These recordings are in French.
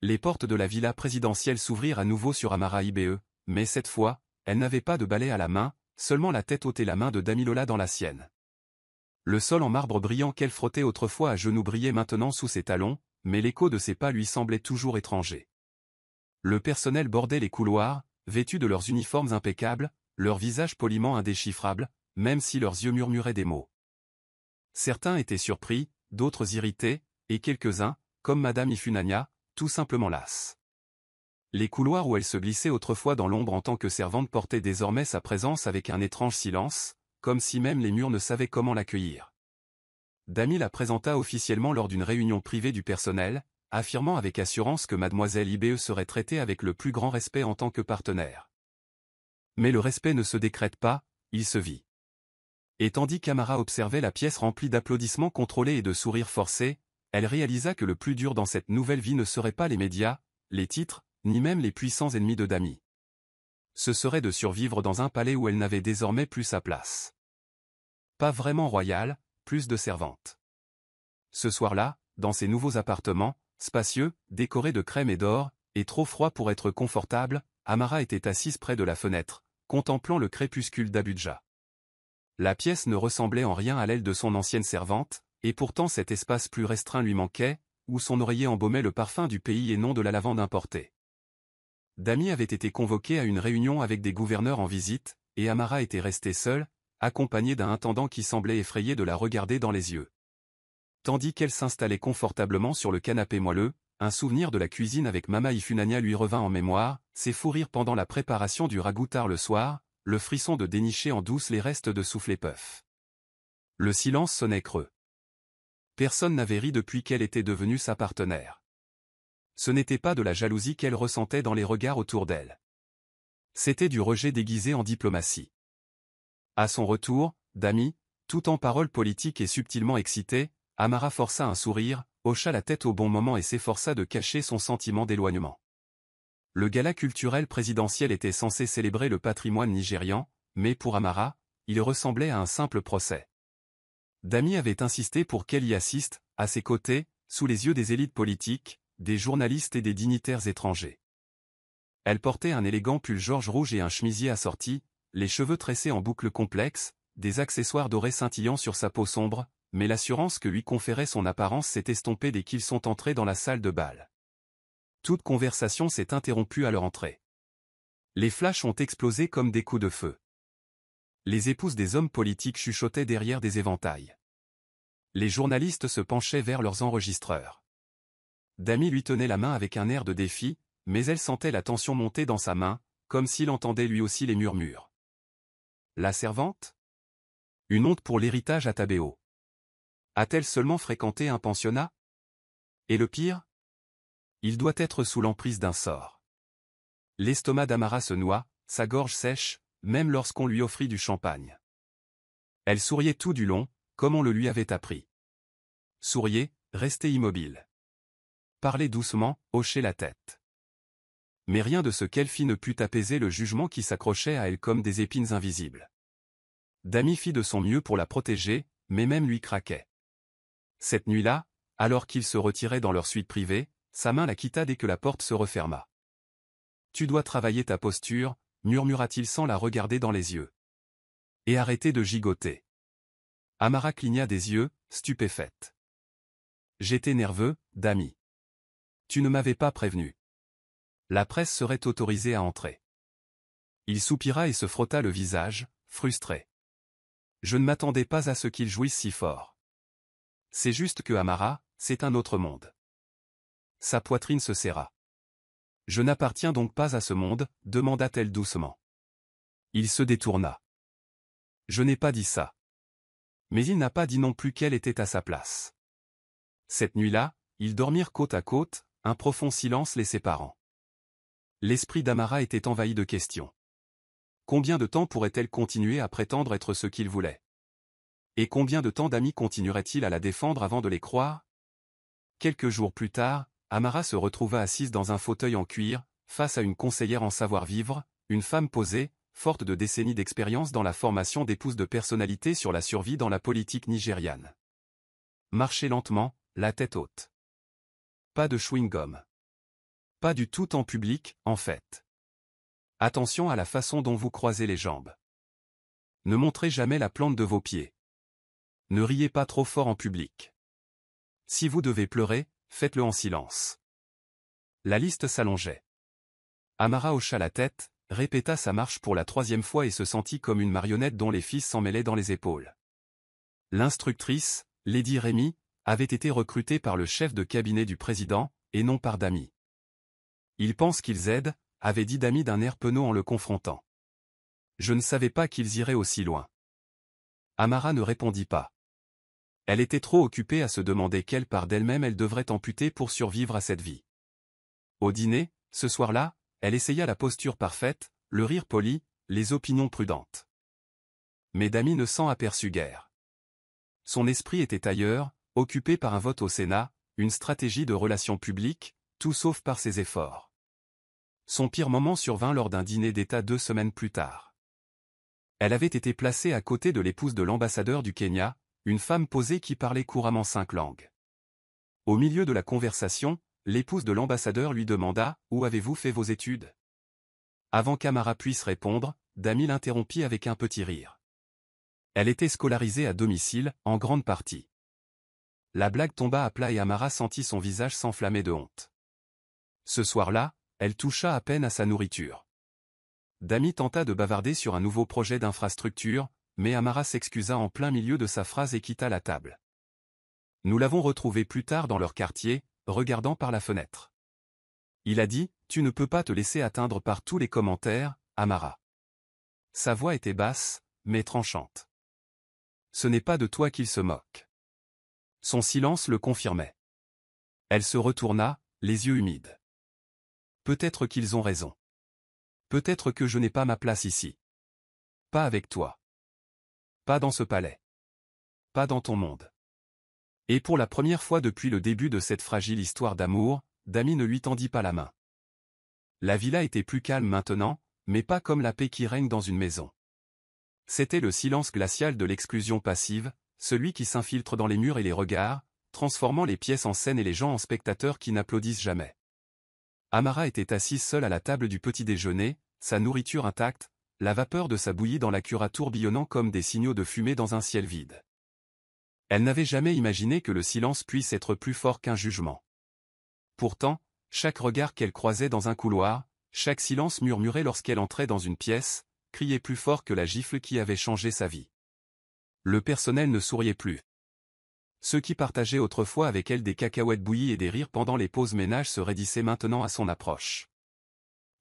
Les portes de la villa présidentielle s'ouvrirent à nouveau sur Amara Ibe, mais cette fois, elle n'avait pas de balai à la main, seulement la tête haute et la main de Damilola dans la sienne. Le sol en marbre brillant qu'elle frottait autrefois à genoux brillait maintenant sous ses talons, mais l'écho de ses pas lui semblait toujours étranger. Le personnel bordait les couloirs, vêtus de leurs uniformes impeccables, leurs visages poliment indéchiffrables, même si leurs yeux murmuraient des mots. Certains étaient surpris, d'autres irrités, et quelques-uns, comme Madame Ifunanya, tout simplement lasses. Les couloirs où elle se glissait autrefois dans l'ombre en tant que servante portaient désormais sa présence avec un étrange silence, comme si même les murs ne savaient comment l'accueillir. Dami la présenta officiellement lors d'une réunion privée du personnel, affirmant avec assurance que Mademoiselle Ibe serait traitée avec le plus grand respect en tant que partenaire. Mais le respect ne se décrète pas, il se vit. Et tandis qu'Amara observait la pièce remplie d'applaudissements contrôlés et de sourires forcés, elle réalisa que le plus dur dans cette nouvelle vie ne serait pas les médias, les titres, ni même les puissants ennemis de Dami. Ce serait de survivre dans un palais où elle n'avait désormais plus sa place. Pas vraiment royale, plus de servante. Ce soir-là, dans ses nouveaux appartements, spacieux, décorés de crème et d'or, et trop froids pour être confortables, Amara était assise près de la fenêtre, contemplant le crépuscule d'Abudja. La pièce ne ressemblait en rien à l'aile de son ancienne servante, et pourtant cet espace plus restreint lui manquait, où son oreiller embaumait le parfum du pays et non de la lavande importée. Dami avait été convoqué à une réunion avec des gouverneurs en visite, et Amara était restée seule, accompagnée d'un intendant qui semblait effrayé de la regarder dans les yeux. Tandis qu'elle s'installait confortablement sur le canapé moelleux, un souvenir de la cuisine avec Mama Ifunanya lui revint en mémoire, ses fous rires pendant la préparation du ragoût tard le soir, le frisson de dénicher en douce les restes de soufflé puff. Le silence sonnait creux. Personne n'avait ri depuis qu'elle était devenue sa partenaire. Ce n'était pas de la jalousie qu'elle ressentait dans les regards autour d'elle. C'était du rejet déguisé en diplomatie. À son retour, Dami, tout en paroles politiques et subtilement excitée, Amara força un sourire, hocha la tête au bon moment et s'efforça de cacher son sentiment d'éloignement. Le gala culturel présidentiel était censé célébrer le patrimoine nigérian, mais pour Amara, il ressemblait à un simple procès. Dami avait insisté pour qu'elle y assiste, à ses côtés, sous les yeux des élites politiques, des journalistes et des dignitaires étrangers. Elle portait un élégant pull Georges rouge et un chemisier assorti, les cheveux tressés en boucles complexes, des accessoires dorés scintillant sur sa peau sombre, mais l'assurance que lui conférait son apparence s'est estompée dès qu'ils sont entrés dans la salle de bal. Toute conversation s'est interrompue à leur entrée. Les flashs ont explosé comme des coups de feu. Les épouses des hommes politiques chuchotaient derrière des éventails. Les journalistes se penchaient vers leurs enregistreurs. Dami lui tenait la main avec un air de défi, mais elle sentait la tension monter dans sa main, comme s'il entendait lui aussi les murmures. La servante ? Une honte pour l'héritage à Tabéo. A-t-elle seulement fréquenté un pensionnat? Et le pire? Il doit être sous l'emprise d'un sort. L'estomac d'Amara se noie, sa gorge sèche, même lorsqu'on lui offrit du champagne. Elle souriait tout du long, comme on le lui avait appris. Souriait, restait immobile. Parlait doucement, hochait la tête. Mais rien de ce qu'elle fit ne put apaiser le jugement qui s'accrochait à elle comme des épines invisibles. Dami fit de son mieux pour la protéger, mais même lui craquait. Cette nuit-là, alors qu'ils se retiraient dans leur suite privée, sa main la quitta dès que la porte se referma. « Tu dois travailler ta posture », murmura-t-il sans la regarder dans les yeux. « Et arrêter de gigoter. » Amara cligna des yeux, stupéfaite. « J'étais nerveux, Dami. Tu ne m'avais pas prévenu. La presse serait autorisée à entrer. » Il soupira et se frotta le visage, frustré. Je ne m'attendais pas à ce qu'il jouisse si fort. C'est juste que Amara, c'est un autre monde. Sa poitrine se serra. Je n'appartiens donc pas à ce monde, demanda-t-elle doucement. Il se détourna. Je n'ai pas dit ça. Mais il n'a pas dit non plus qu'elle était à sa place. Cette nuit-là, ils dormirent côte à côte, un profond silence les séparant. L'esprit d'Amara était envahi de questions. Combien de temps pourrait-elle continuer à prétendre être ce qu'il voulait? Et combien de temps Dami continuerait-il à la défendre avant de les croire? Quelques jours plus tard, Amara se retrouva assise dans un fauteuil en cuir, face à une conseillère en savoir-vivre, une femme posée, forte de décennies d'expérience dans la formation d'épouses de personnalités sur la survie dans la politique nigériane. Marchait lentement, la tête haute. Pas de chewing-gum. Pas du tout en public, en fait. Attention à la façon dont vous croisez les jambes. Ne montrez jamais la plante de vos pieds. Ne riez pas trop fort en public. Si vous devez pleurer, faites-le en silence. La liste s'allongeait. Amara hocha la tête, répéta sa marche pour la 3e fois et se sentit comme une marionnette dont les fils s'emmêlaient dans les épaules. L'instructrice, Lady Rémy, avait été recrutée par le chef de cabinet du président, et non par Damy. Ils pensent qu'ils aident, avait dit Damy d'un air penaud en le confrontant. Je ne savais pas qu'ils iraient aussi loin. Amara ne répondit pas. Elle était trop occupée à se demander quelle part d'elle-même elle devrait amputer pour survivre à cette vie. Au dîner, ce soir-là, elle essaya la posture parfaite, le rire poli, les opinions prudentes. Mais Damy ne s'en aperçut guère. Son esprit était ailleurs, occupé par un vote au Sénat, une stratégie de relations publiques, tout sauf par ses efforts. Son pire moment survint lors d'un dîner d'État 2 semaines plus tard. Elle avait été placée à côté de l'épouse de l'ambassadeur du Kenya, une femme posée qui parlait couramment 5 langues. Au milieu de la conversation, l'épouse de l'ambassadeur lui demanda « Où avez-vous fait vos études ?» Avant qu'Amara puisse répondre, Damy l'interrompit avec un petit rire. Elle était scolarisée à domicile, en grande partie. La blague tomba à plat et Amara sentit son visage s'enflammer de honte. Ce soir-là, elle toucha à peine à sa nourriture. Damy tenta de bavarder sur un nouveau projet d'infrastructure, mais Amara s'excusa en plein milieu de sa phrase et quitta la table. Nous l'avons retrouvé plus tard dans leur quartier, regardant par la fenêtre. Il a dit, « Tu ne peux pas te laisser atteindre par tous les commentaires, Amara. » Sa voix était basse, mais tranchante. Ce n'est pas de toi qu'il se moque. Son silence le confirmait. Elle se retourna, les yeux humides. Peut-être qu'ils ont raison. Peut-être que je n'ai pas ma place ici. Pas avec toi. Pas dans ce palais. Pas dans ton monde. Et pour la première fois depuis le début de cette fragile histoire d'amour, Damy ne lui tendit pas la main. La villa était plus calme maintenant, mais pas comme la paix qui règne dans une maison. C'était le silence glacial de l'exclusion passive, celui qui s'infiltre dans les murs et les regards, transformant les pièces en scène et les gens en spectateurs qui n'applaudissent jamais. Amara était assise seule à la table du petit déjeuner, sa nourriture intacte, la vapeur de sa bouillie dans la cura tourbillonnant comme des signaux de fumée dans un ciel vide. Elle n'avait jamais imaginé que le silence puisse être plus fort qu'un jugement. Pourtant, chaque regard qu'elle croisait dans un couloir, chaque silence murmuré lorsqu'elle entrait dans une pièce, criait plus fort que la gifle qui avait changé sa vie. Le personnel ne souriait plus. Ceux qui partageaient autrefois avec elle des cacahuètes bouillies et des rires pendant les pauses ménage se raidissaient maintenant à son approche.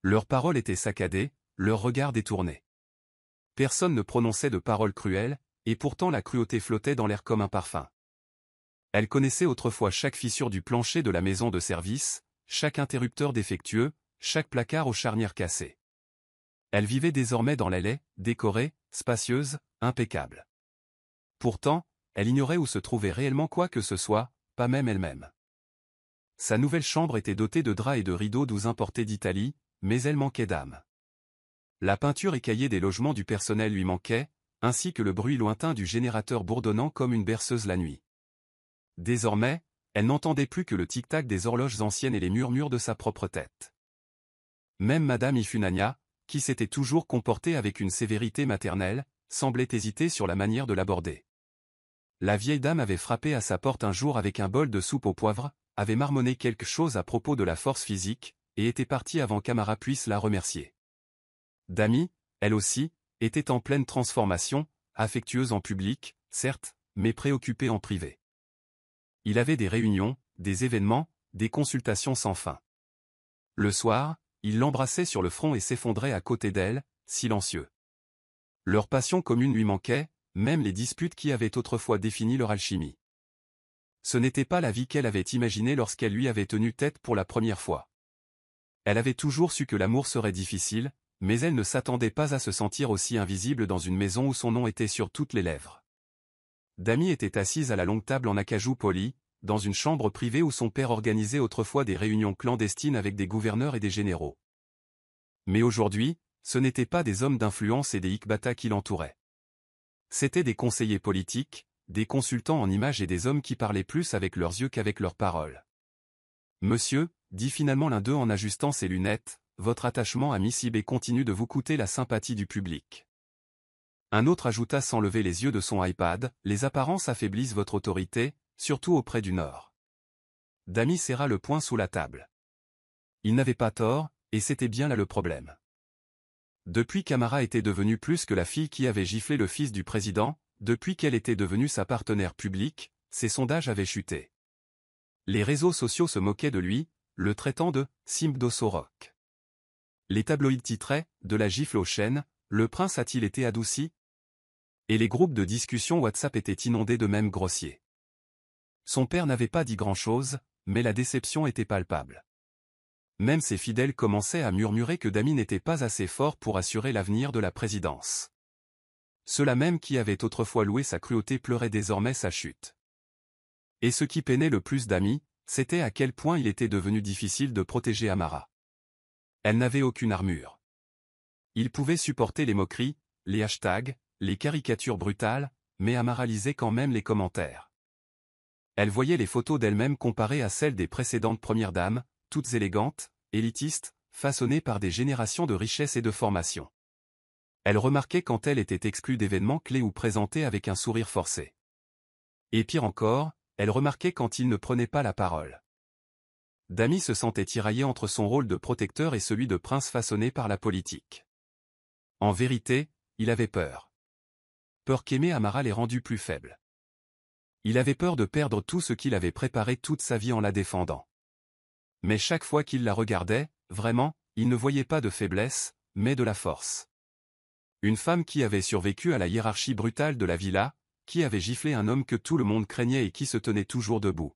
Leurs paroles étaient saccadées, leurs regards détournés. Personne ne prononçait de paroles cruelles, et pourtant la cruauté flottait dans l'air comme un parfum. Elle connaissait autrefois chaque fissure du plancher de la maison de service, chaque interrupteur défectueux, chaque placard aux charnières cassées. Elle vivait désormais dans la laie, décorée, spacieuse, impeccable. Pourtant, elle ignorait où se trouvait réellement quoi que ce soit, pas même elle-même. Sa nouvelle chambre était dotée de draps et de rideaux doux importés d'Italie, mais elle manquait d'âme. La peinture écaillée des logements du personnel lui manquait, ainsi que le bruit lointain du générateur bourdonnant comme une berceuse la nuit. Désormais, elle n'entendait plus que le tic-tac des horloges anciennes et les murmures de sa propre tête. Même Madame Ifunanya, qui s'était toujours comportée avec une sévérité maternelle, semblait hésiter sur la manière de l'aborder. La vieille dame avait frappé à sa porte un jour avec un bol de soupe au poivre, avait marmonné quelque chose à propos de la force physique, et était partie avant qu'Amara puisse la remercier. Damy, elle aussi, était en pleine transformation, affectueuse en public, certes, mais préoccupée en privé. Il avait des réunions, des événements, des consultations sans fin. Le soir, il l'embrassait sur le front et s'effondrait à côté d'elle, silencieux. Leur passion commune lui manquait, même les disputes qui avaient autrefois défini leur alchimie. Ce n'était pas la vie qu'elle avait imaginée lorsqu'elle lui avait tenu tête pour la première fois. Elle avait toujours su que l'amour serait difficile, mais elle ne s'attendait pas à se sentir aussi invisible dans une maison où son nom était sur toutes les lèvres. Damy était assise à la longue table en acajou poli, dans une chambre privée où son père organisait autrefois des réunions clandestines avec des gouverneurs et des généraux. Mais aujourd'hui, ce n'étaient pas des hommes d'influence et des hikbatas qui l'entouraient. C'étaient des conseillers politiques, des consultants en images et des hommes qui parlaient plus avec leurs yeux qu'avec leurs paroles. Monsieur, dit finalement l'un d'eux en ajustant ses lunettes, votre attachement à Miss Ibe continue de vous coûter la sympathie du public. Un autre ajouta sans lever les yeux de son iPad, les apparences affaiblissent votre autorité, surtout auprès du Nord. Dami serra le poing sous la table. Il n'avait pas tort, et c'était bien là le problème. Depuis qu'Amara était devenue plus que la fille qui avait giflé le fils du président, depuis qu'elle était devenue sa partenaire publique, ses sondages avaient chuté. Les réseaux sociaux se moquaient de lui, le traitant de « simp d'Ossorok ». Les tabloïds titraient « De la gifle aux chaînes, le prince a-t-il été adouci ?» Et les groupes de discussion WhatsApp étaient inondés de mèmes grossiers. Son père n'avait pas dit grand-chose, mais la déception était palpable. Même ses fidèles commençaient à murmurer que Dami n'était pas assez fort pour assurer l'avenir de la présidence. Ceux-là même qui avaient autrefois loué sa cruauté pleuraient désormais sa chute. Et ce qui peinait le plus Dami, c'était à quel point il était devenu difficile de protéger Amara. Elle n'avait aucune armure. Il pouvait supporter les moqueries, les hashtags, les caricatures brutales, mais Amara lisait quand même les commentaires. Elle voyait les photos d'elle-même comparées à celles des précédentes premières dames, toutes élégantes, élitistes, façonnées par des générations de richesse et de formation. Elle remarquait quand elle était exclue d'événements clés ou présentée avec un sourire forcé. Et pire encore, elle remarquait quand il ne prenait pas la parole. Dami se sentait tiraillé entre son rôle de protecteur et celui de prince façonné par la politique. En vérité, il avait peur. Peur qu'aimer Amara l'ait rendu plus faible. Il avait peur de perdre tout ce qu'il avait préparé toute sa vie en la défendant. Mais chaque fois qu'il la regardait, vraiment, il ne voyait pas de faiblesse, mais de la force. Une femme qui avait survécu à la hiérarchie brutale de la villa, qui avait giflé un homme que tout le monde craignait et qui se tenait toujours debout.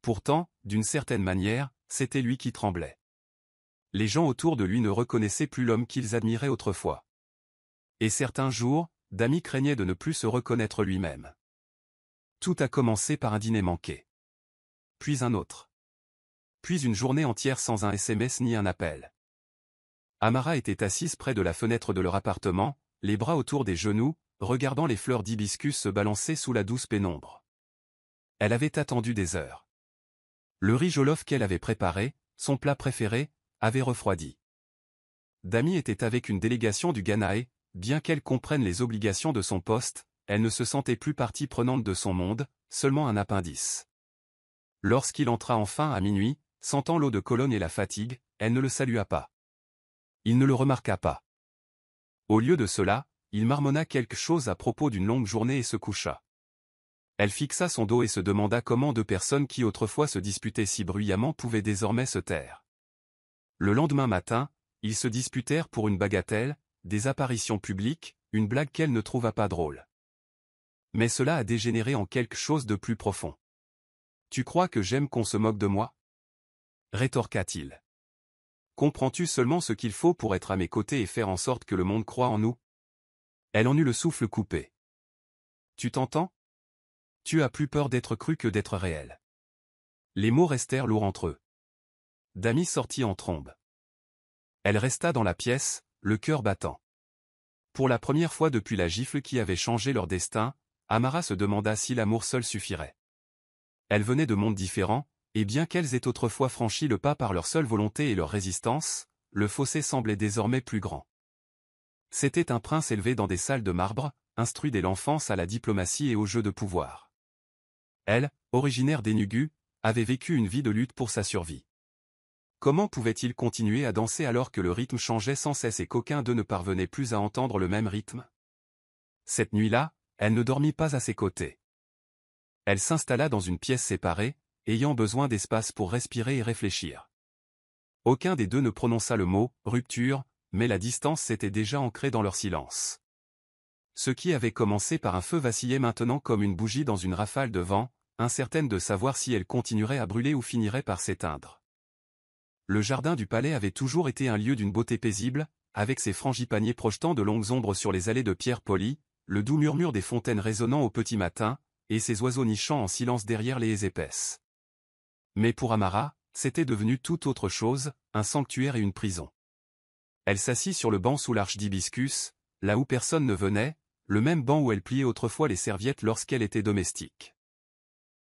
Pourtant, d'une certaine manière, c'était lui qui tremblait. Les gens autour de lui ne reconnaissaient plus l'homme qu'ils admiraient autrefois. Et certains jours, Dami craignait de ne plus se reconnaître lui-même. Tout a commencé par un dîner manqué. Puis un autre. Puis une journée entière sans un SMS ni un appel. Amara était assise près de la fenêtre de leur appartement, les bras autour des genoux, regardant les fleurs d'hibiscus se balancer sous la douce pénombre. Elle avait attendu des heures. Le riz jollof qu'elle avait préparé, son plat préféré, avait refroidi. Dami était avec une délégation du Ghana et, bien qu'elle comprenne les obligations de son poste, elle ne se sentait plus partie prenante de son monde, seulement un appendice. Lorsqu'il entra enfin à minuit, sentant l'eau de Cologne et la fatigue, elle ne le salua pas. Il ne le remarqua pas. Au lieu de cela, il marmonna quelque chose à propos d'une longue journée et se coucha. Elle fixa son dos et se demanda comment deux personnes qui autrefois se disputaient si bruyamment pouvaient désormais se taire. Le lendemain matin, ils se disputèrent pour une bagatelle, des apparitions publiques, une blague qu'elle ne trouva pas drôle. Mais cela a dégénéré en quelque chose de plus profond. « Tu crois que j'aime qu'on se moque de moi » rétorqua-t-il. « Comprends-tu seulement ce qu'il faut pour être à mes côtés et faire en sorte que le monde croie en nous » Elle en eut le souffle coupé. « Tu t'entends ? Tu as plus peur d'être cru que d'être réel. » Les mots restèrent lourds entre eux. Dami sortit en trombe. Elle resta dans la pièce, le cœur battant. Pour la première fois depuis la gifle qui avait changé leur destin, Amara se demanda si l'amour seul suffirait. Elles venaient de mondes différents, et bien qu'elles aient autrefois franchi le pas par leur seule volonté et leur résistance, le fossé semblait désormais plus grand. C'était un prince élevé dans des salles de marbre, instruit dès l'enfance à la diplomatie et aux jeux de pouvoir. Elle, originaire d'Enugu, avait vécu une vie de lutte pour sa survie. Comment pouvait-il continuer à danser alors que le rythme changeait sans cesse et qu'aucun d'eux ne parvenait plus à entendre le même rythme ? Cette nuit-là, elle ne dormit pas à ses côtés. Elle s'installa dans une pièce séparée, ayant besoin d'espace pour respirer et réfléchir. Aucun des deux ne prononça le mot « rupture », mais la distance s'était déjà ancrée dans leur silence. Ce qui avait commencé par un feu vacillait maintenant comme une bougie dans une rafale de vent, incertaine de savoir si elle continuerait à brûler ou finirait par s'éteindre. Le jardin du palais avait toujours été un lieu d'une beauté paisible, avec ses frangipaniers projetant de longues ombres sur les allées de pierre polie, le doux murmure des fontaines résonnant au petit matin, et ses oiseaux nichant en silence derrière les haies épaisses. Mais pour Amara, c'était devenu tout autre chose, un sanctuaire et une prison. Elle s'assit sur le banc sous l'arche d'hibiscus, là où personne ne venait, le même banc où elle pliait autrefois les serviettes lorsqu'elle était domestique.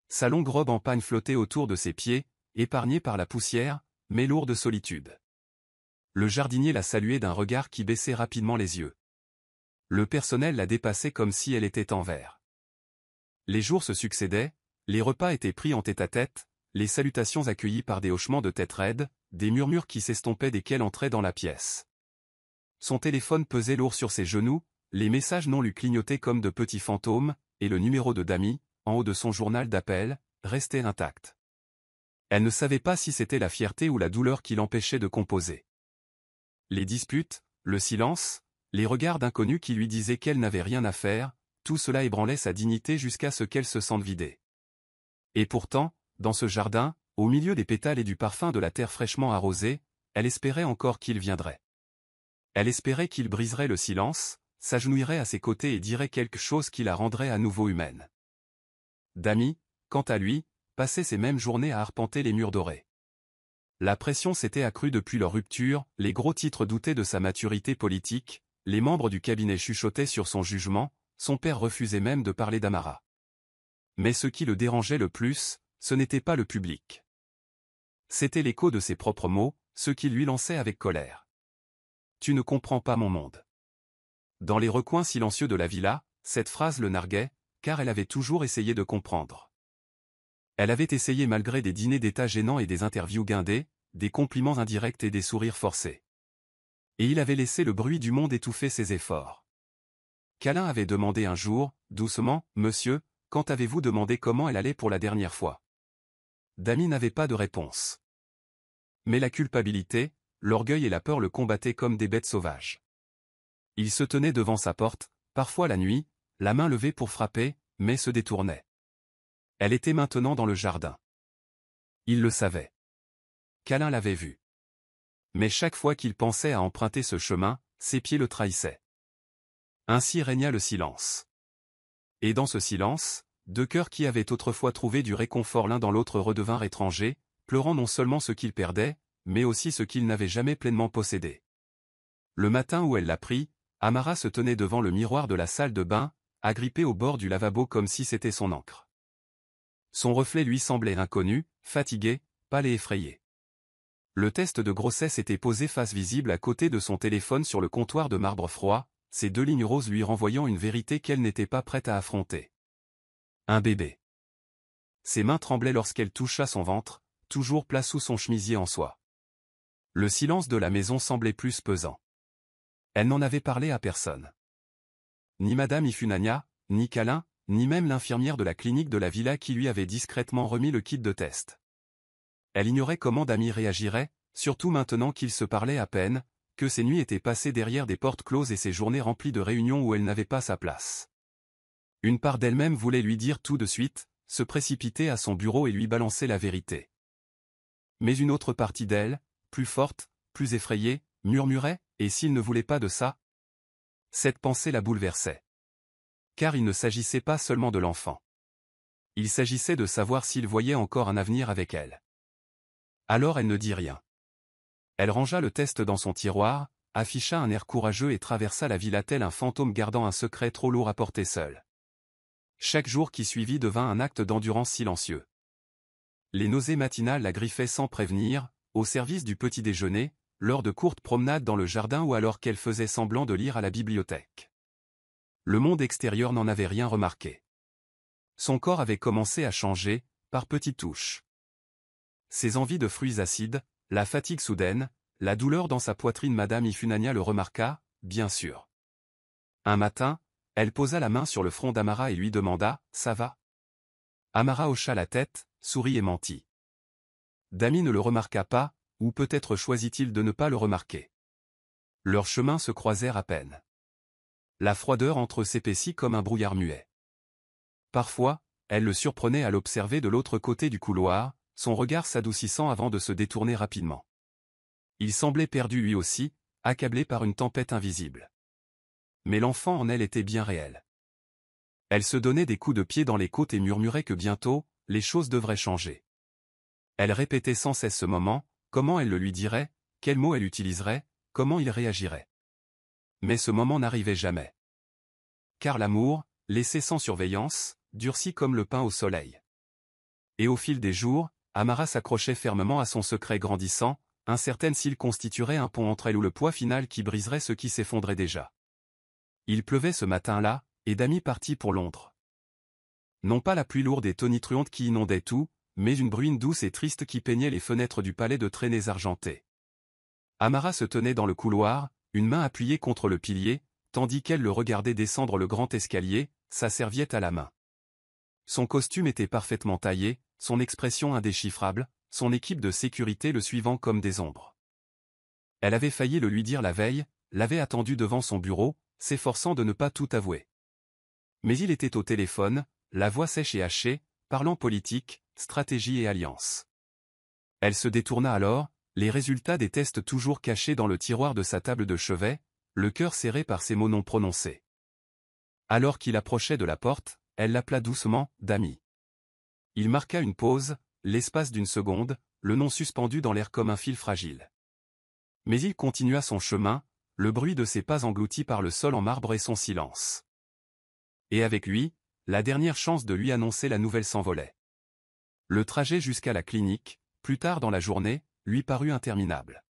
Sa longue robe en pagne flottait autour de ses pieds, épargnée par la poussière, mais lourde de solitude. Le jardinier la saluait d'un regard qui baissait rapidement les yeux. Le personnel la dépassait comme si elle était en verre. Les jours se succédaient, les repas étaient pris en tête-à-tête, les salutations accueillies par des hochements de tête raides, des murmures qui s'estompaient dès qu'elle entrait dans la pièce. Son téléphone pesait lourd sur ses genoux, les messages non lus clignotaient comme de petits fantômes, et le numéro de Dami, en haut de son journal d'appel, restait intact. Elle ne savait pas si c'était la fierté ou la douleur qui l'empêchait de composer. Les disputes, le silence, les regards d'inconnus qui lui disaient qu'elle n'avait rien à faire, tout cela ébranlait sa dignité jusqu'à ce qu'elle se sente vidée. Et pourtant, dans ce jardin, au milieu des pétales et du parfum de la terre fraîchement arrosée, elle espérait encore qu'il viendrait. Elle espérait qu'il briserait le silence, s'agenouillerait à ses côtés et dirait quelque chose qui la rendrait à nouveau humaine. Dami, quant à lui, passait ces mêmes journées à arpenter les murs dorés. La pression s'était accrue depuis leur rupture, les gros titres doutaient de sa maturité politique, les membres du cabinet chuchotaient sur son jugement, son père refusait même de parler d'Amara. Mais ce qui le dérangeait le plus, ce n'était pas le public. C'était l'écho de ses propres mots, ceux qui lui lançaient avec colère. « Tu ne comprends pas mon monde. » Dans les recoins silencieux de la villa, cette phrase le narguait, car elle avait toujours essayé de comprendre. Elle avait essayé malgré des dîners d'état gênants et des interviews guindées, des compliments indirects et des sourires forcés. Et il avait laissé le bruit du monde étouffer ses efforts. Câlin avait demandé un jour, doucement, « Monsieur, quand avez-vous demandé comment elle allait pour la dernière fois ?» Dami n'avait pas de réponse. Mais la culpabilité, l'orgueil et la peur le combattaient comme des bêtes sauvages. Il se tenait devant sa porte, parfois la nuit, la main levée pour frapper, mais se détournait. Elle était maintenant dans le jardin. Il le savait. Câlin l'avait vu. Mais chaque fois qu'il pensait à emprunter ce chemin, ses pieds le trahissaient. Ainsi régna le silence. Et dans ce silence, deux cœurs qui avaient autrefois trouvé du réconfort l'un dans l'autre redevinrent étrangers, pleurant non seulement ce qu'ils perdaient, mais aussi ce qu'ils n'avaient jamais pleinement possédé. Le matin où elle l'apprit, Amara se tenait devant le miroir de la salle de bain, agrippée au bord du lavabo comme si c'était son encre. Son reflet lui semblait inconnu, fatigué, pâle et effrayé. Le test de grossesse était posé face visible à côté de son téléphone sur le comptoir de marbre froid, ses deux lignes roses lui renvoyant une vérité qu'elle n'était pas prête à affronter. Un bébé. Ses mains tremblaient lorsqu'elle toucha son ventre, toujours plat sous son chemisier en soie. Le silence de la maison semblait plus pesant. Elle n'en avait parlé à personne. Ni Madame Ifunanya, ni Câlin, ni même l'infirmière de la clinique de la villa qui lui avait discrètement remis le kit de test. Elle ignorait comment Dami réagirait, surtout maintenant qu'ils se parlaient à peine, que ses nuits étaient passées derrière des portes closes et ses journées remplies de réunions où elle n'avait pas sa place. Une part d'elle-même voulait lui dire tout de suite, se précipiter à son bureau et lui balancer la vérité. Mais une autre partie d'elle, plus forte, plus effrayée, murmurait, et s'il ne voulait pas de ça? Cette pensée la bouleversait. Car il ne s'agissait pas seulement de l'enfant. Il s'agissait de savoir s'il voyait encore un avenir avec elle. Alors elle ne dit rien. Elle rangea le test dans son tiroir, afficha un air courageux et traversa la villa tel un fantôme gardant un secret trop lourd à porter seul. Chaque jour qui suivit devint un acte d'endurance silencieux. Les nausées matinales la griffaient sans prévenir, au service du petit déjeuner, lors de courtes promenades dans le jardin ou alors qu'elle faisait semblant de lire à la bibliothèque. Le monde extérieur n'en avait rien remarqué. Son corps avait commencé à changer, par petites touches. Ses envies de fruits acides, la fatigue soudaine, la douleur dans sa poitrine. Madame Ifunanya le remarqua, bien sûr. Un matin, elle posa la main sur le front d'Amara et lui demanda « Ça va ?» Amara hocha la tête, sourit et mentit. Dami ne le remarqua pas, ou peut-être choisit-il de ne pas le remarquer. Leurs chemins se croisèrent à peine. La froideur entre eux s'épaissit comme un brouillard muet. Parfois, elle le surprenait à l'observer de l'autre côté du couloir, son regard s'adoucissant avant de se détourner rapidement. Il semblait perdu lui aussi, accablé par une tempête invisible. Mais l'enfant en elle était bien réel. Elle se donnait des coups de pied dans les côtes et murmurait que bientôt, les choses devraient changer. Elle répétait sans cesse ce moment, comment elle le lui dirait, quels mots elle utiliserait, comment il réagirait. Mais ce moment n'arrivait jamais. Car l'amour, laissé sans surveillance, durcit comme le pain au soleil. Et au fil des jours, Amara s'accrochait fermement à son secret grandissant, incertaine s'il constituerait un pont entre elles ou le poids final qui briserait ce qui s'effondrait déjà. Il pleuvait ce matin-là, et Damy partit pour Londres. Non pas la pluie lourde et tonitruante qui inondait tout, mais une bruine douce et triste qui peignait les fenêtres du palais de traînées argentées. Amara se tenait dans le couloir, une main appuyée contre le pilier, tandis qu'elle le regardait descendre le grand escalier, sa serviette à la main. Son costume était parfaitement taillé, son expression indéchiffrable, son équipe de sécurité le suivant comme des ombres. Elle avait failli le lui dire la veille, l'avait attendu devant son bureau, s'efforçant de ne pas tout avouer. Mais il était au téléphone, la voix sèche et hachée, parlant politique, stratégie et alliance. Elle se détourna alors, les résultats des tests toujours cachés dans le tiroir de sa table de chevet, le cœur serré par ces mots non prononcés. Alors qu'il approchait de la porte, elle l'appela doucement « Damy ». Il marqua une pause, l'espace d'une seconde, le nom suspendu dans l'air comme un fil fragile. Mais il continua son chemin, le bruit de ses pas englouti par le sol en marbre et son silence. Et avec lui, la dernière chance de lui annoncer la nouvelle s'envolait. Le trajet jusqu'à la clinique, plus tard dans la journée, lui parut interminable.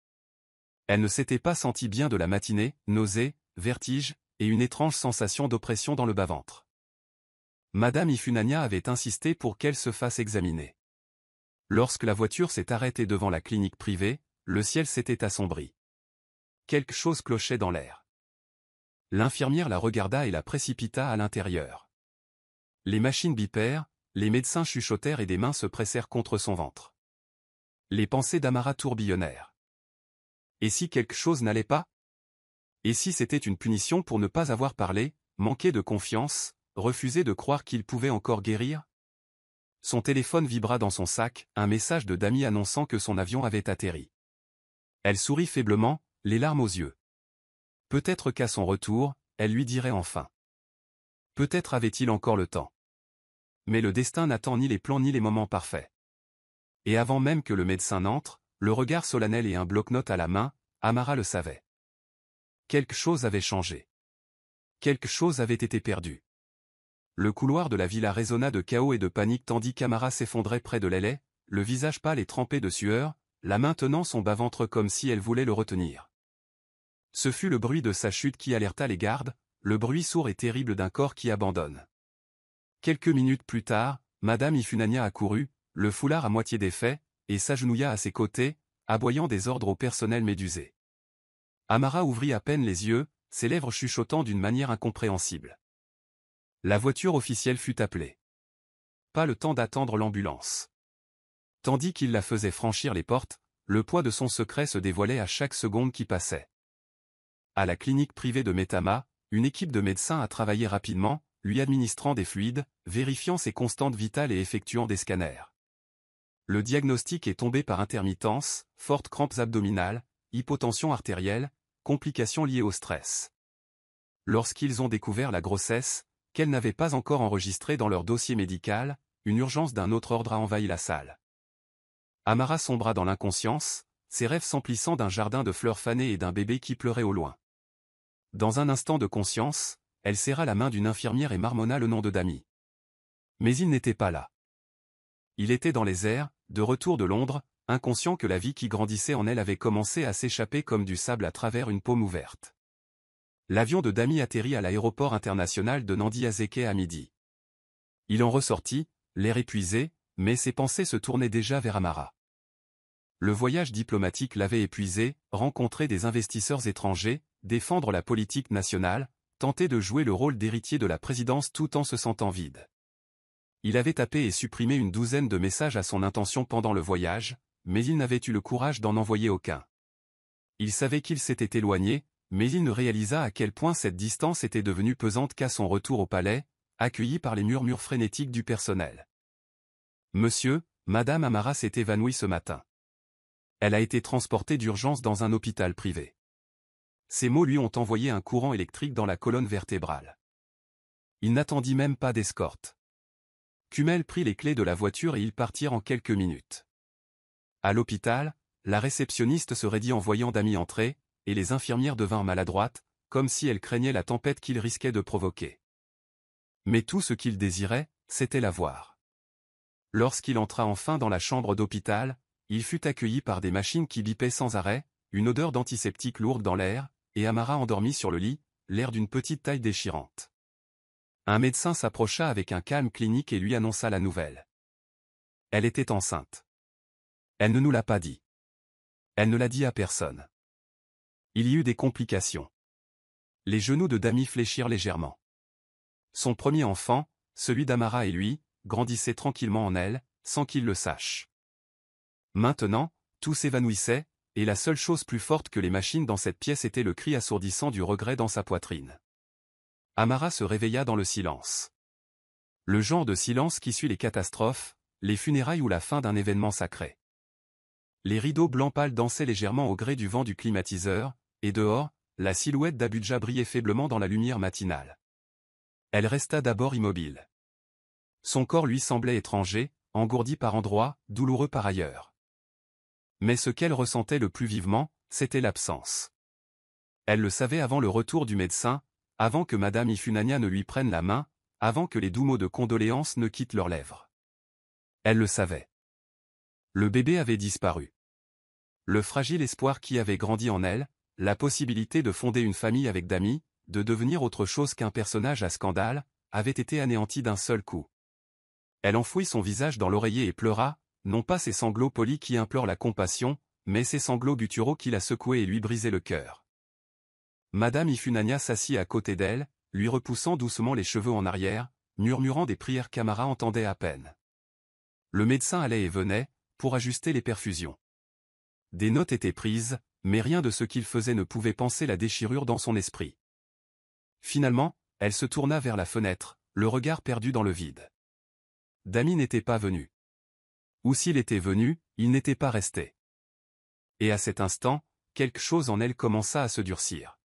Elle ne s'était pas sentie bien de la matinée, nausées, vertiges, et une étrange sensation d'oppression dans le bas-ventre. Madame Ifunanya avait insisté pour qu'elle se fasse examiner. Lorsque la voiture s'est arrêtée devant la clinique privée, le ciel s'était assombri. Quelque chose clochait dans l'air. L'infirmière la regarda et la précipita à l'intérieur. Les machines bipèrent, les médecins chuchotèrent et des mains se pressèrent contre son ventre. Les pensées d'Amara tourbillonnèrent. Et si quelque chose n'allait pas? Et si c'était une punition pour ne pas avoir parlé, manquer de confiance, refuser de croire qu'il pouvait encore guérir? Son téléphone vibra dans son sac, un message de Damy annonçant que son avion avait atterri. Elle sourit faiblement, les larmes aux yeux. Peut-être qu'à son retour, elle lui dirait enfin. Peut-être avait-il encore le temps. Mais le destin n'attend ni les plans ni les moments parfaits. Et avant même que le médecin n'entre, le regard solennel et un bloc-notes à la main, Amara le savait. Quelque chose avait changé. Quelque chose avait été perdu. Le couloir de la villa résonna de chaos et de panique tandis qu'Amara s'effondrait près de Lélé, le visage pâle et trempé de sueur, la main tenant son bas-ventre comme si elle voulait le retenir. Ce fut le bruit de sa chute qui alerta les gardes, le bruit sourd et terrible d'un corps qui abandonne. Quelques minutes plus tard, Madame Ifunanya accourut, le foulard à moitié défait, et s'agenouilla à ses côtés, aboyant des ordres au personnel médusé. Amara ouvrit à peine les yeux, ses lèvres chuchotant d'une manière incompréhensible. La voiture officielle fut appelée. Pas le temps d'attendre l'ambulance. Tandis qu'il la faisait franchir les portes, le poids de son secret se dévoilait à chaque seconde qui passait. À la clinique privée de Metama, une équipe de médecins a travaillé rapidement, lui administrant des fluides, vérifiant ses constantes vitales et effectuant des scanners. Le diagnostic est tombé par intermittence, fortes crampes abdominales, hypotension artérielle, complications liées au stress. Lorsqu'ils ont découvert la grossesse, qu'elle n'avait pas encore enregistrée dans leur dossier médical, une urgence d'un autre ordre a envahi la salle. Amara sombra dans l'inconscience, ses rêves s'emplissant d'un jardin de fleurs fanées et d'un bébé qui pleurait au loin. Dans un instant de conscience, elle serra la main d'une infirmière et marmonna le nom de Damy. Mais il n'était pas là. Il était dans les airs, de retour de Londres, inconscient que la vie qui grandissait en elle avait commencé à s'échapper comme du sable à travers une paume ouverte. L'avion de Damy atterrit à l'aéroport international de Nandi Azikiwe à midi. Il en ressortit, l'air épuisé, mais ses pensées se tournaient déjà vers Amara. Le voyage diplomatique l'avait épuisé, rencontrer des investisseurs étrangers, défendre la politique nationale, tenter de jouer le rôle d'héritier de la présidence tout en se sentant vide. Il avait tapé et supprimé une douzaine de messages à son intention pendant le voyage, mais il n'avait eu le courage d'en envoyer aucun. Il savait qu'il s'était éloigné, mais il ne réalisa à quel point cette distance était devenue pesante qu'à son retour au palais, accueilli par les murmures frénétiques du personnel. Monsieur, Madame Amara s'est évanouie ce matin. Elle a été transportée d'urgence dans un hôpital privé. Ces mots lui ont envoyé un courant électrique dans la colonne vertébrale. Il n'attendit même pas d'escorte. Kumel prit les clés de la voiture et ils partirent en quelques minutes. À l'hôpital, la réceptionniste se raidit en voyant Damy entrer, et les infirmières devinrent maladroites, comme si elles craignaient la tempête qu'ils risquaient de provoquer. Mais tout ce qu'ils désiraient, c'était la voir. Lorsqu'il entra enfin dans la chambre d'hôpital, il fut accueilli par des machines qui bipaient sans arrêt, une odeur d'antiseptique lourde dans l'air, et Amara endormie sur le lit, l'air d'une petite taille déchirante. Un médecin s'approcha avec un calme clinique et lui annonça la nouvelle. Elle était enceinte. Elle ne nous l'a pas dit. Elle ne l'a dit à personne. Il y eut des complications. Les genoux de Dami fléchirent légèrement. Son premier enfant, celui d'Amara et lui, grandissait tranquillement en elle, sans qu'il le sache. Maintenant, tout s'évanouissait, et la seule chose plus forte que les machines dans cette pièce était le cri assourdissant du regret dans sa poitrine. Amara se réveilla dans le silence. Le genre de silence qui suit les catastrophes, les funérailles ou la fin d'un événement sacré. Les rideaux blancs pâles dansaient légèrement au gré du vent du climatiseur, et dehors, la silhouette d'Abudja brillait faiblement dans la lumière matinale. Elle resta d'abord immobile. Son corps lui semblait étranger, engourdi par endroits, douloureux par ailleurs. Mais ce qu'elle ressentait le plus vivement, c'était l'absence. Elle le savait avant le retour du médecin, avant que Madame Ifunanya ne lui prenne la main, avant que les doux mots de condoléances ne quittent leurs lèvres. Elle le savait. Le bébé avait disparu. Le fragile espoir qui avait grandi en elle, la possibilité de fonder une famille avec Dami, de devenir autre chose qu'un personnage à scandale, avait été anéanti d'un seul coup. Elle enfouit son visage dans l'oreiller et pleura, non pas ses sanglots polis qui implorent la compassion, mais ses sanglots gutturaux qui la secouaient et lui brisaient le cœur. Madame Ifunanya s'assit à côté d'elle, lui repoussant doucement les cheveux en arrière, murmurant des prières qu'Amara entendait à peine. Le médecin allait et venait, pour ajuster les perfusions. Des notes étaient prises, mais rien de ce qu'il faisait ne pouvait panser la déchirure dans son esprit. Finalement, elle se tourna vers la fenêtre, le regard perdu dans le vide. Dami n'était pas venu. Ou s'il était venu, il n'était pas resté. Et à cet instant, quelque chose en elle commença à se durcir.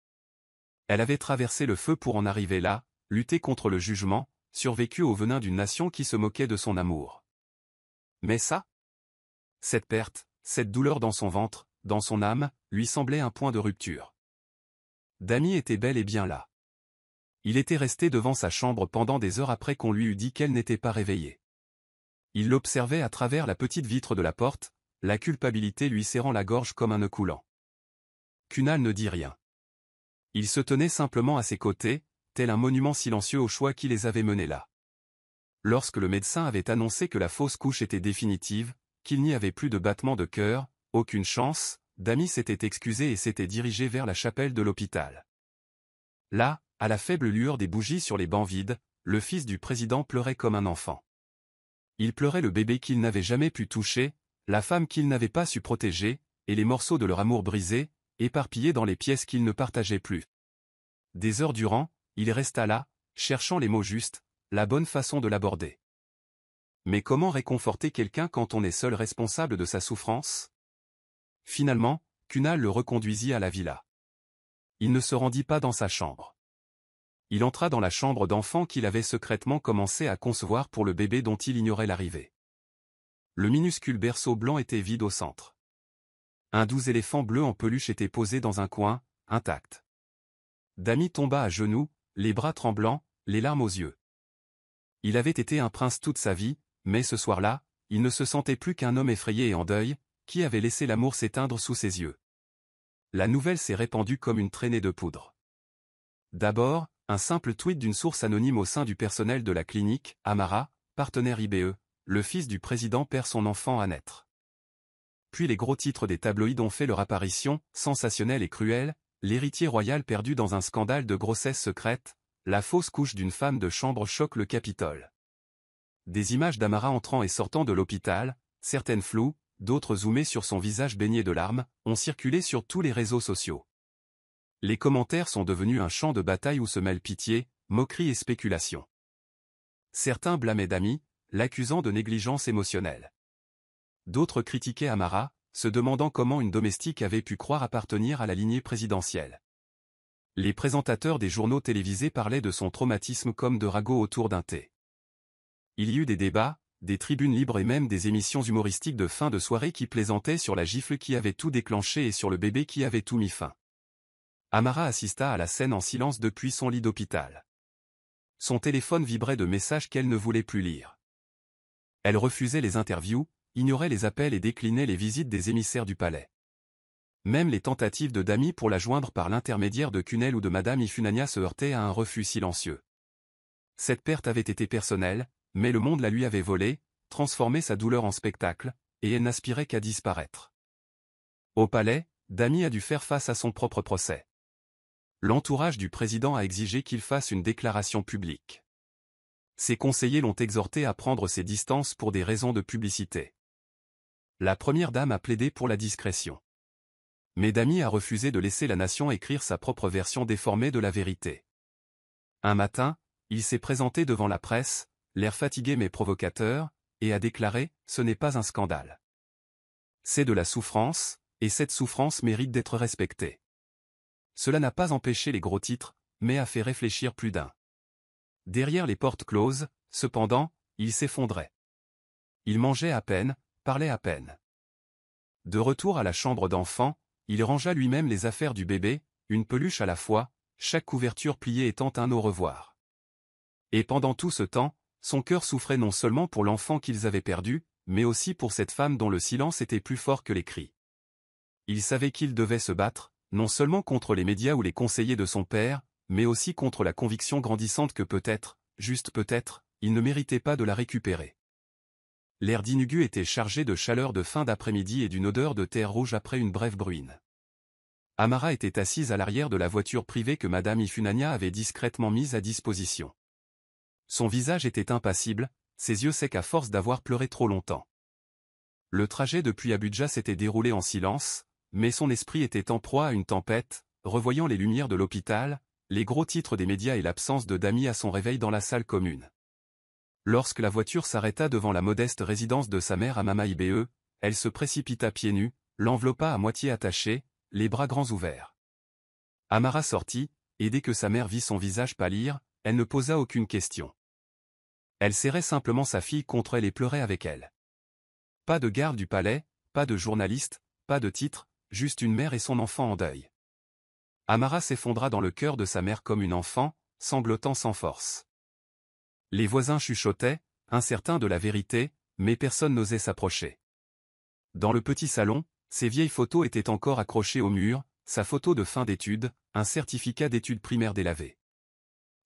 Elle avait traversé le feu pour en arriver là, lutter contre le jugement, survécu au venin d'une nation qui se moquait de son amour. Mais ça? Cette perte, cette douleur dans son ventre, dans son âme, lui semblait un point de rupture. Dami était bel et bien là. Il était resté devant sa chambre pendant des heures après qu'on lui eût dit qu'elle n'était pas réveillée. Il l'observait à travers la petite vitre de la porte, la culpabilité lui serrant la gorge comme un nœud coulant. Kunal ne dit rien. Il se tenait simplement à ses côtés, tel un monument silencieux au choix qui les avait menés là. Lorsque le médecin avait annoncé que la fausse couche était définitive, qu'il n'y avait plus de battement de cœur, aucune chance, Dami s'était excusé et s'était dirigé vers la chapelle de l'hôpital. Là, à la faible lueur des bougies sur les bancs vides, le fils du président pleurait comme un enfant. Il pleurait le bébé qu'il n'avait jamais pu toucher, la femme qu'il n'avait pas su protéger, et les morceaux de leur amour brisés, éparpillés dans les pièces qu'ils ne partageaient plus. Des heures durant, il resta là, cherchant les mots justes, la bonne façon de l'aborder. Mais comment réconforter quelqu'un quand on est seul responsable de sa souffrance? Finalement, Kunal le reconduisit à la villa. Il ne se rendit pas dans sa chambre. Il entra dans la chambre d'enfant qu'il avait secrètement commencé à concevoir pour le bébé dont il ignorait l'arrivée. Le minuscule berceau blanc était vide au centre. Un doux éléphant bleu en peluche était posé dans un coin, intact. Dami tomba à genoux, les bras tremblants, les larmes aux yeux. Il avait été un prince toute sa vie, mais ce soir-là, il ne se sentait plus qu'un homme effrayé et en deuil, qui avait laissé l'amour s'éteindre sous ses yeux. La nouvelle s'est répandue comme une traînée de poudre. D'abord, un simple tweet d'une source anonyme au sein du personnel de la clinique, Amara, partenaire IBE, le fils du président perd son enfant à naître. Puis les gros titres des tabloïds ont fait leur apparition, sensationnelle et cruelle, l'héritier royal perdu dans un scandale de grossesse secrète, la fausse couche d'une femme de chambre choque le Capitole. Des images d'Amara entrant et sortant de l'hôpital, certaines floues, d'autres zoomées sur son visage baigné de larmes, ont circulé sur tous les réseaux sociaux. Les commentaires sont devenus un champ de bataille où se mêlent pitié, moquerie et spéculation. Certains blâmaient Dami, l'accusant de négligence émotionnelle. D'autres critiquaient Amara, se demandant comment une domestique avait pu croire appartenir à la lignée présidentielle. Les présentateurs des journaux télévisés parlaient de son traumatisme comme de ragots autour d'un thé. Il y eut des débats, des tribunes libres et même des émissions humoristiques de fin de soirée qui plaisantaient sur la gifle qui avait tout déclenché et sur le bébé qui avait tout mis fin. Amara assista à la scène en silence depuis son lit d'hôpital. Son téléphone vibrait de messages qu'elle ne voulait plus lire. Elle refusait les interviews, ignorait les appels et déclinait les visites des émissaires du palais. Même les tentatives de Damy pour la joindre par l'intermédiaire de Cunel ou de Madame Ifunanya se heurtaient à un refus silencieux. Cette perte avait été personnelle, mais le monde la lui avait volée, transformé sa douleur en spectacle, et elle n'aspirait qu'à disparaître. Au palais, Damy a dû faire face à son propre procès. L'entourage du président a exigé qu'il fasse une déclaration publique. Ses conseillers l'ont exhorté à prendre ses distances pour des raisons de publicité. La première dame a plaidé pour la discrétion. Mais Damy a refusé de laisser la nation écrire sa propre version déformée de la vérité. Un matin, il s'est présenté devant la presse, l'air fatigué mais provocateur, et a déclaré « Ce n'est pas un scandale. C'est de la souffrance, et cette souffrance mérite d'être respectée. » Cela n'a pas empêché les gros titres, mais a fait réfléchir plus d'un. Derrière les portes closes, cependant, il s'effondrait. Il mangeait à peine, parlait à peine. De retour à la chambre d'enfant, il rangea lui-même les affaires du bébé, une peluche à la fois, chaque couverture pliée étant un au revoir. Et pendant tout ce temps, son cœur souffrait non seulement pour l'enfant qu'ils avaient perdu, mais aussi pour cette femme dont le silence était plus fort que les cris. Il savait qu'il devait se battre, non seulement contre les médias ou les conseillers de son père, mais aussi contre la conviction grandissante que peut-être, juste peut-être, il ne méritait pas de la récupérer. L'air d'Inugu était chargé de chaleur de fin d'après-midi et d'une odeur de terre rouge après une brève bruine. Amara était assise à l'arrière de la voiture privée que Madame Ifunanya avait discrètement mise à disposition. Son visage était impassible, ses yeux secs à force d'avoir pleuré trop longtemps. Le trajet depuis Abuja s'était déroulé en silence, mais son esprit était en proie à une tempête, revoyant les lumières de l'hôpital, les gros titres des médias et l'absence de Damy à son réveil dans la salle commune. Lorsque la voiture s'arrêta devant la modeste résidence de sa mère à Mama Ibe, elle se précipita pieds nus, l'enveloppa à moitié attachée, les bras grands ouverts. Amara sortit, et dès que sa mère vit son visage pâlir, elle ne posa aucune question. Elle serrait simplement sa fille contre elle et pleurait avec elle. Pas de garde du palais, pas de journaliste, pas de titre, juste une mère et son enfant en deuil. Amara s'effondra dans le cœur de sa mère comme une enfant, sanglotant sans force. Les voisins chuchotaient, incertains de la vérité, mais personne n'osait s'approcher. Dans le petit salon, ses vieilles photos étaient encore accrochées au mur, sa photo de fin d'études, un certificat d'études primaires délavé.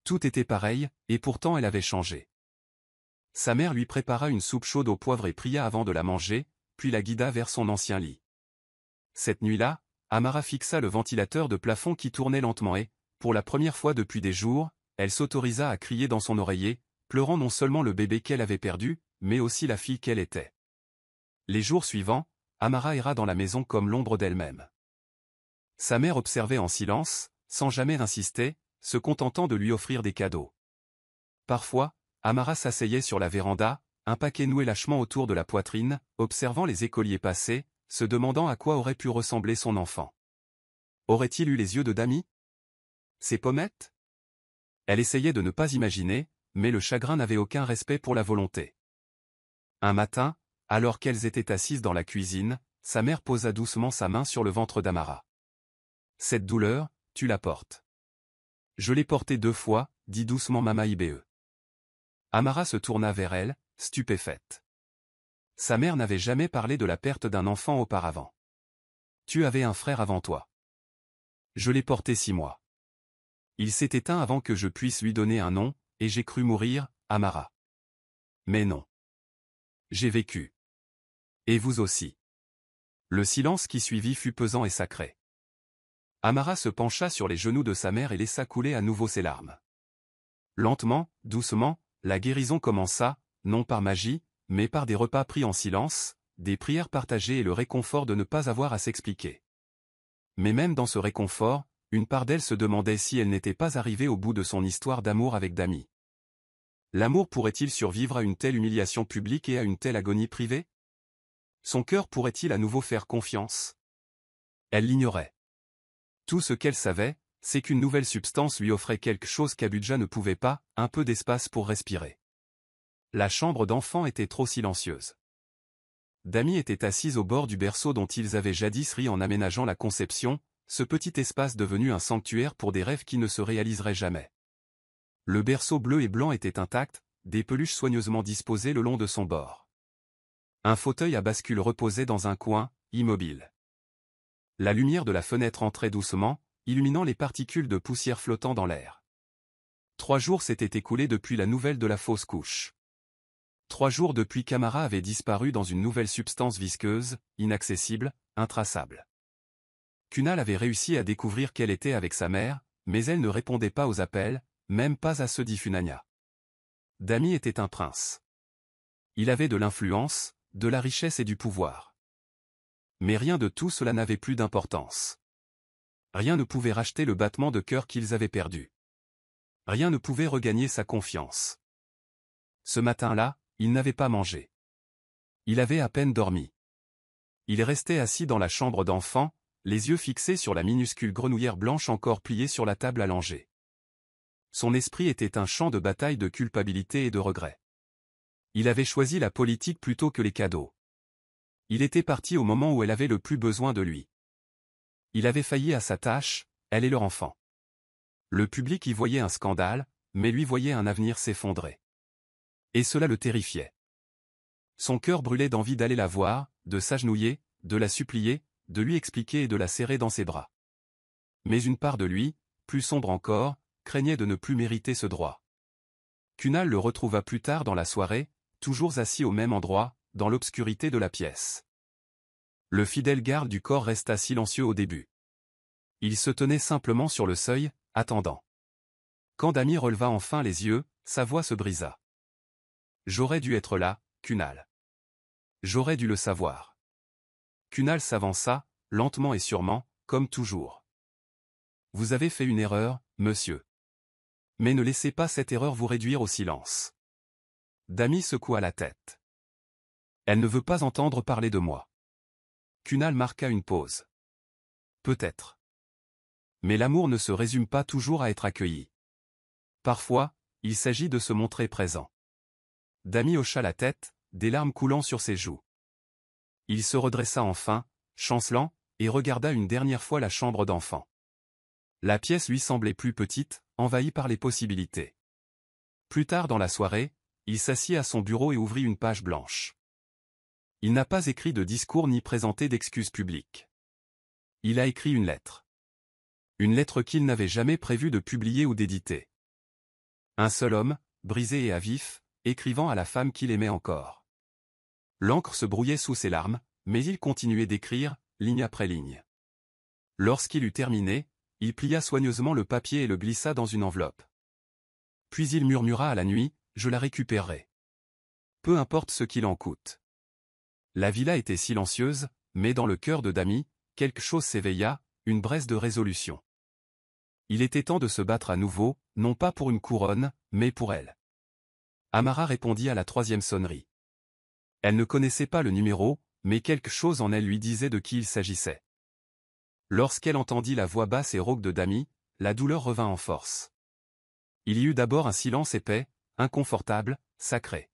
Tout était pareil, et pourtant elle avait changé. Sa mère lui prépara une soupe chaude au poivre et pria avant de la manger, puis la guida vers son ancien lit. Cette nuit-là, Amara fixa le ventilateur de plafond qui tournait lentement et, pour la première fois depuis des jours, elle s'autorisa à crier dans son oreiller, pleurant non seulement le bébé qu'elle avait perdu, mais aussi la fille qu'elle était. Les jours suivants, Amara erra dans la maison comme l'ombre d'elle-même. Sa mère observait en silence, sans jamais insister, se contentant de lui offrir des cadeaux. Parfois, Amara s'asseyait sur la véranda, un paquet noué lâchement autour de la poitrine, observant les écoliers passer, se demandant à quoi aurait pu ressembler son enfant. Aurait-il eu les yeux de Damy? Ses pommettes? Elle essayait de ne pas imaginer, mais le chagrin n'avait aucun respect pour la volonté. Un matin, alors qu'elles étaient assises dans la cuisine, sa mère posa doucement sa main sur le ventre d'Amara. « Cette douleur, tu la portes. »« Je l'ai portée 2 fois, dit doucement Mama Ibe. Amara se tourna vers elle, stupéfaite. Sa mère n'avait jamais parlé de la perte d'un enfant auparavant. « Tu avais un frère avant toi. »« Je l'ai porté 6 mois. Il s'est éteint avant que je puisse lui donner un nom, et j'ai cru mourir, Amara. Mais non. J'ai vécu. Et vous aussi. » Le silence qui suivit fut pesant et sacré. Amara se pencha sur les genoux de sa mère et laissa couler à nouveau ses larmes. Lentement, doucement, la guérison commença, non par magie, mais par des repas pris en silence, des prières partagées et le réconfort de ne pas avoir à s'expliquer. Mais même dans ce réconfort, une part d'elle se demandait si elle n'était pas arrivée au bout de son histoire d'amour avec Damy. L'amour pourrait-il survivre à une telle humiliation publique et à une telle agonie privée? Son cœur pourrait-il à nouveau faire confiance? Elle l'ignorait. Tout ce qu'elle savait, c'est qu'une nouvelle substance lui offrait quelque chose qu'Abuja ne pouvait pas, un peu d'espace pour respirer. La chambre d'enfant était trop silencieuse. Damy était assise au bord du berceau dont ils avaient jadis ri en aménageant la conception, ce petit espace devenu un sanctuaire pour des rêves qui ne se réaliseraient jamais. Le berceau bleu et blanc était intact, des peluches soigneusement disposées le long de son bord. Un fauteuil à bascule reposait dans un coin, immobile. La lumière de la fenêtre entrait doucement, illuminant les particules de poussière flottant dans l'air. 3 jours s'étaient écoulés depuis la nouvelle de la fausse couche. 3 jours depuis qu'Amara avait disparu dans une nouvelle substance visqueuse, inaccessible, intraçable. Kunal avait réussi à découvrir qu'elle était avec sa mère, mais elle ne répondait pas aux appels, même pas à ceux d'Ifunanya. Dami était un prince. Il avait de l'influence, de la richesse et du pouvoir. Mais rien de tout cela n'avait plus d'importance. Rien ne pouvait racheter le battement de cœur qu'ils avaient perdu. Rien ne pouvait regagner sa confiance. Ce matin-là, il n'avait pas mangé. Il avait à peine dormi. Il restait assis dans la chambre d'enfant, les yeux fixés sur la minuscule grenouillère blanche encore pliée sur la table allongée. Son esprit était un champ de bataille de culpabilité et de regret. Il avait choisi la politique plutôt que les cadeaux. Il était parti au moment où elle avait le plus besoin de lui. Il avait failli à sa tâche, elle et leur enfant. Le public y voyait un scandale, mais lui voyait un avenir s'effondrer. Et cela le terrifiait. Son cœur brûlait d'envie d'aller la voir, de s'agenouiller, de la supplier, de lui expliquer et de la serrer dans ses bras. Mais une part de lui, plus sombre encore, craignait de ne plus mériter ce droit. Kunal le retrouva plus tard dans la soirée, toujours assis au même endroit, dans l'obscurité de la pièce. Le fidèle garde du corps resta silencieux au début. Il se tenait simplement sur le seuil, attendant. Quand Dami releva enfin les yeux, sa voix se brisa. « J'aurais dû être là, Kunal. J'aurais dû le savoir. » Kunal s'avança, lentement et sûrement, comme toujours. « Vous avez fait une erreur, monsieur. Mais ne laissez pas cette erreur vous réduire au silence. » Dami secoua la tête. « Elle ne veut pas entendre parler de moi. » Kunal marqua une pause. « Peut-être. Mais l'amour ne se résume pas toujours à être accueilli. Parfois, il s'agit de se montrer présent. » Dami hocha la tête, des larmes coulant sur ses joues. Il se redressa enfin, chancelant, et regarda une dernière fois la chambre d'enfant. La pièce lui semblait plus petite, envahie par les possibilités. Plus tard dans la soirée, il s'assit à son bureau et ouvrit une page blanche. Il n'a pas écrit de discours ni présenté d'excuses publiques. Il a écrit une lettre. Une lettre qu'il n'avait jamais prévu de publier ou d'éditer. Un seul homme, brisé et à vif, écrivant à la femme qu'il aimait encore. L'encre se brouillait sous ses larmes, mais il continuait d'écrire, ligne après ligne. Lorsqu'il eut terminé, il plia soigneusement le papier et le glissa dans une enveloppe. Puis il murmura à la nuit, « Je la récupérerai. Peu importe ce qu'il en coûte. » La villa était silencieuse, mais dans le cœur de Dami, quelque chose s'éveilla, une braise de résolution. Il était temps de se battre à nouveau, non pas pour une couronne, mais pour elle. Amara répondit à la 3e sonnerie. Elle ne connaissait pas le numéro, mais quelque chose en elle lui disait de qui il s'agissait. Lorsqu'elle entendit la voix basse et rauque de Dami, la douleur revint en force. Il y eut d'abord un silence épais, inconfortable, sacré.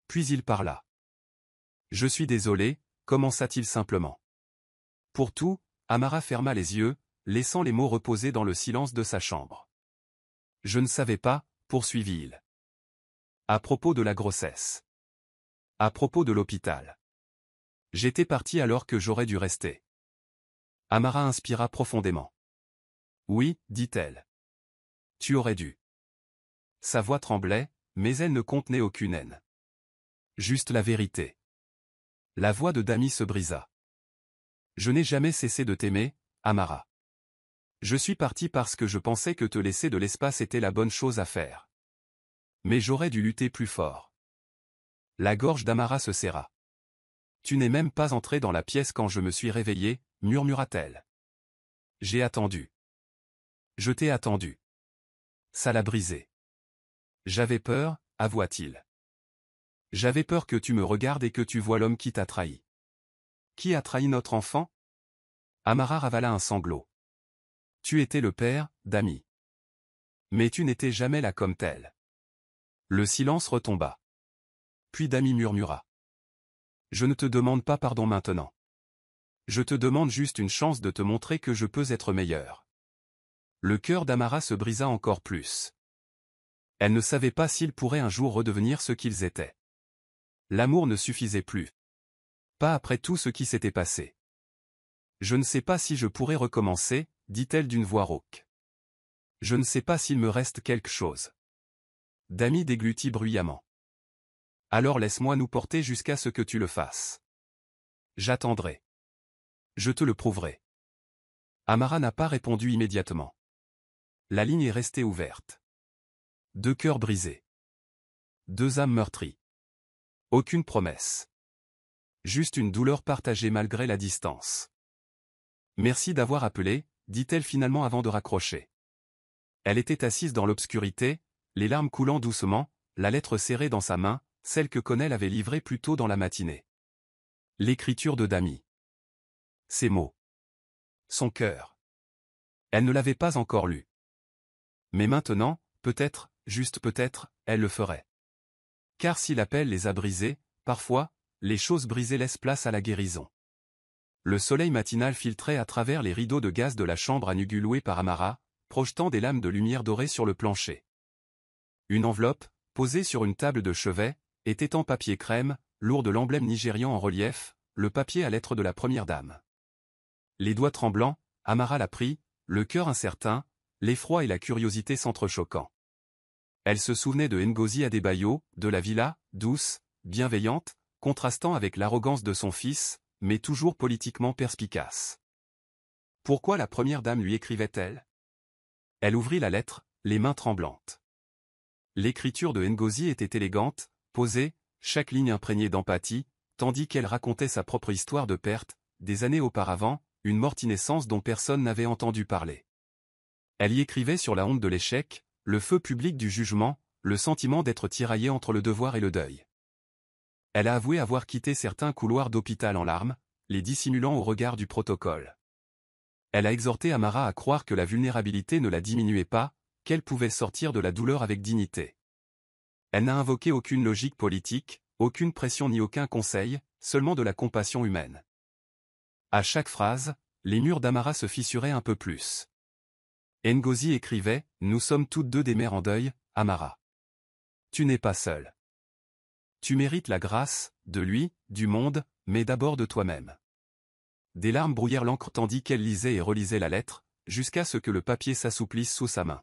Puis il parla. « Je suis désolé », commença-t-il simplement. Pour tout, Amara ferma les yeux, laissant les mots reposer dans le silence de sa chambre. « Je ne savais pas », poursuivit-il. « À propos de la grossesse. À propos de l'hôpital. J'étais parti alors que j'aurais dû rester. » Amara inspira profondément. « Oui, dit-elle. Tu aurais dû. » Sa voix tremblait, mais elle ne contenait aucune haine. Juste la vérité. La voix de Dami se brisa. « Je n'ai jamais cessé de t'aimer, Amara. Je suis parti parce que je pensais que te laisser de l'espace était la bonne chose à faire. Mais j'aurais dû lutter plus fort. » La gorge d'Amara se serra. « Tu n'es même pas entré dans la pièce quand je me suis réveillé, murmura-t-elle. J'ai attendu. Je t'ai attendu. Ça l'a brisé. J'avais peur, avoua-t-il. J'avais peur que tu me regardes et que tu vois l'homme qui t'a trahi. Qui a trahi notre enfant? Amara ravala un sanglot. Tu étais le père, Dami. Mais tu n'étais jamais là comme tel. Le silence retomba. Puis Dami murmura. Je ne te demande pas pardon maintenant. Je te demande juste une chance de te montrer que je peux être meilleur. Le cœur d'Amara se brisa encore plus. Elle ne savait pas s'ils pourraient un jour redevenir ce qu'ils étaient. L'amour ne suffisait plus. Pas après tout ce qui s'était passé. Je ne sais pas si je pourrais recommencer, dit-elle d'une voix rauque. Je ne sais pas s'il me reste quelque chose. Dami déglutit bruyamment. Alors laisse-moi nous porter jusqu'à ce que tu le fasses. J'attendrai. Je te le prouverai. Amara n'a pas répondu immédiatement. La ligne est restée ouverte. 2 cœurs brisés. 2 âmes meurtries. Aucune promesse. Juste une douleur partagée malgré la distance. Merci d'avoir appelé, dit-elle finalement avant de raccrocher. Elle était assise dans l'obscurité, les larmes coulant doucement, la lettre serrée dans sa main, celle que Connell avait livrée plus tôt dans la matinée. L'écriture de Dami. Ses mots. Son cœur. Elle ne l'avait pas encore lu. Mais maintenant, peut-être, juste peut-être, elle le ferait. Car si l'appel les a brisés, parfois, les choses brisées laissent place à la guérison. Le soleil matinal filtrait à travers les rideaux de gaze de la chambre à Nugu louée par Amara, projetant des lames de lumière dorée sur le plancher. Une enveloppe, posée sur une table de chevet, était en papier crème, lourd de l'emblème nigérian en relief, le papier à lettres de la première dame. Les doigts tremblants, Amara la prit, le cœur incertain, l'effroi et la curiosité s'entrechoquant. Elle se souvenait de Ngozi Adebayo, de la villa, douce, bienveillante, contrastant avec l'arrogance de son fils, mais toujours politiquement perspicace. Pourquoi la première dame lui écrivait-elle? Elle ouvrit la lettre, les mains tremblantes. L'écriture de Ngozi était élégante, posée, chaque ligne imprégnée d'empathie, tandis qu'elle racontait sa propre histoire de perte, des années auparavant, une mortinescence dont personne n'avait entendu parler. Elle y écrivait sur la honte de l'échec, le feu public du jugement, le sentiment d'être tiraillée entre le devoir et le deuil. Elle a avoué avoir quitté certains couloirs d'hôpital en larmes, les dissimulant au regard du protocole. Elle a exhorté Amara à croire que la vulnérabilité ne la diminuait pas, qu'elle pouvait sortir de la douleur avec dignité. Elle n'a invoqué aucune logique politique, aucune pression ni aucun conseil, seulement de la compassion humaine. À chaque phrase, les murs d'Amara se fissuraient un peu plus. Ngozi écrivait « Nous sommes toutes deux des mères en deuil, Amara. Tu n'es pas seule. Tu mérites la grâce, de lui, du monde, mais d'abord de toi-même. » Des larmes brouillèrent l'encre tandis qu'elle lisait et relisait la lettre, jusqu'à ce que le papier s'assouplisse sous sa main.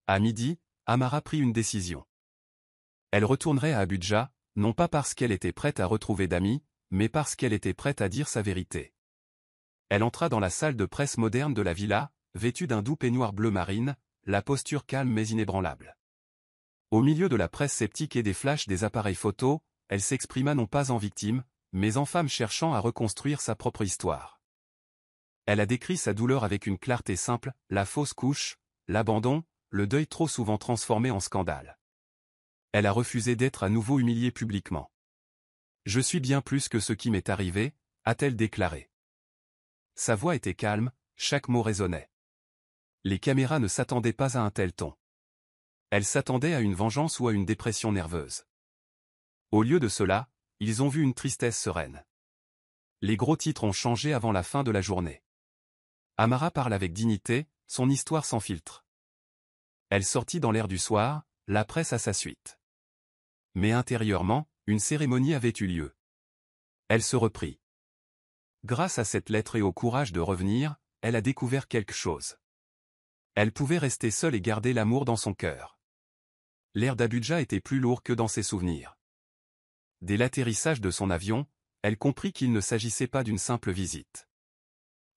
À midi, Amara prit une décision. Elle retournerait à Abuja, non pas parce qu'elle était prête à retrouver Dami, mais parce qu'elle était prête à dire sa vérité. Elle entra dans la salle de presse moderne de la villa, vêtue d'un doux peignoir bleu marine, la posture calme mais inébranlable. Au milieu de la presse sceptique et des flashs des appareils photos, elle s'exprima non pas en victime, mais en femme cherchant à reconstruire sa propre histoire. Elle a décrit sa douleur avec une clarté simple, la fausse couche, l'abandon, le deuil trop souvent transformé en scandale. Elle a refusé d'être à nouveau humiliée publiquement. « Je suis bien plus que ce qui m'est arrivé », a-t-elle déclaré. Sa voix était calme, chaque mot résonnait. Les caméras ne s'attendaient pas à un tel ton. Elles s'attendaient à une vengeance ou à une dépression nerveuse. Au lieu de cela, ils ont vu une tristesse sereine. Les gros titres ont changé avant la fin de la journée. Amara parle avec dignité, son histoire sans filtre. Elle sortit dans l'air du soir, la presse à sa suite. Mais intérieurement, une cérémonie avait eu lieu. Elle se reprit. Grâce à cette lettre et au courage de revenir, elle a découvert quelque chose. Elle pouvait rester seule et garder l'amour dans son cœur. L'air d'Abuja était plus lourd que dans ses souvenirs. Dès l'atterrissage de son avion, elle comprit qu'il ne s'agissait pas d'une simple visite.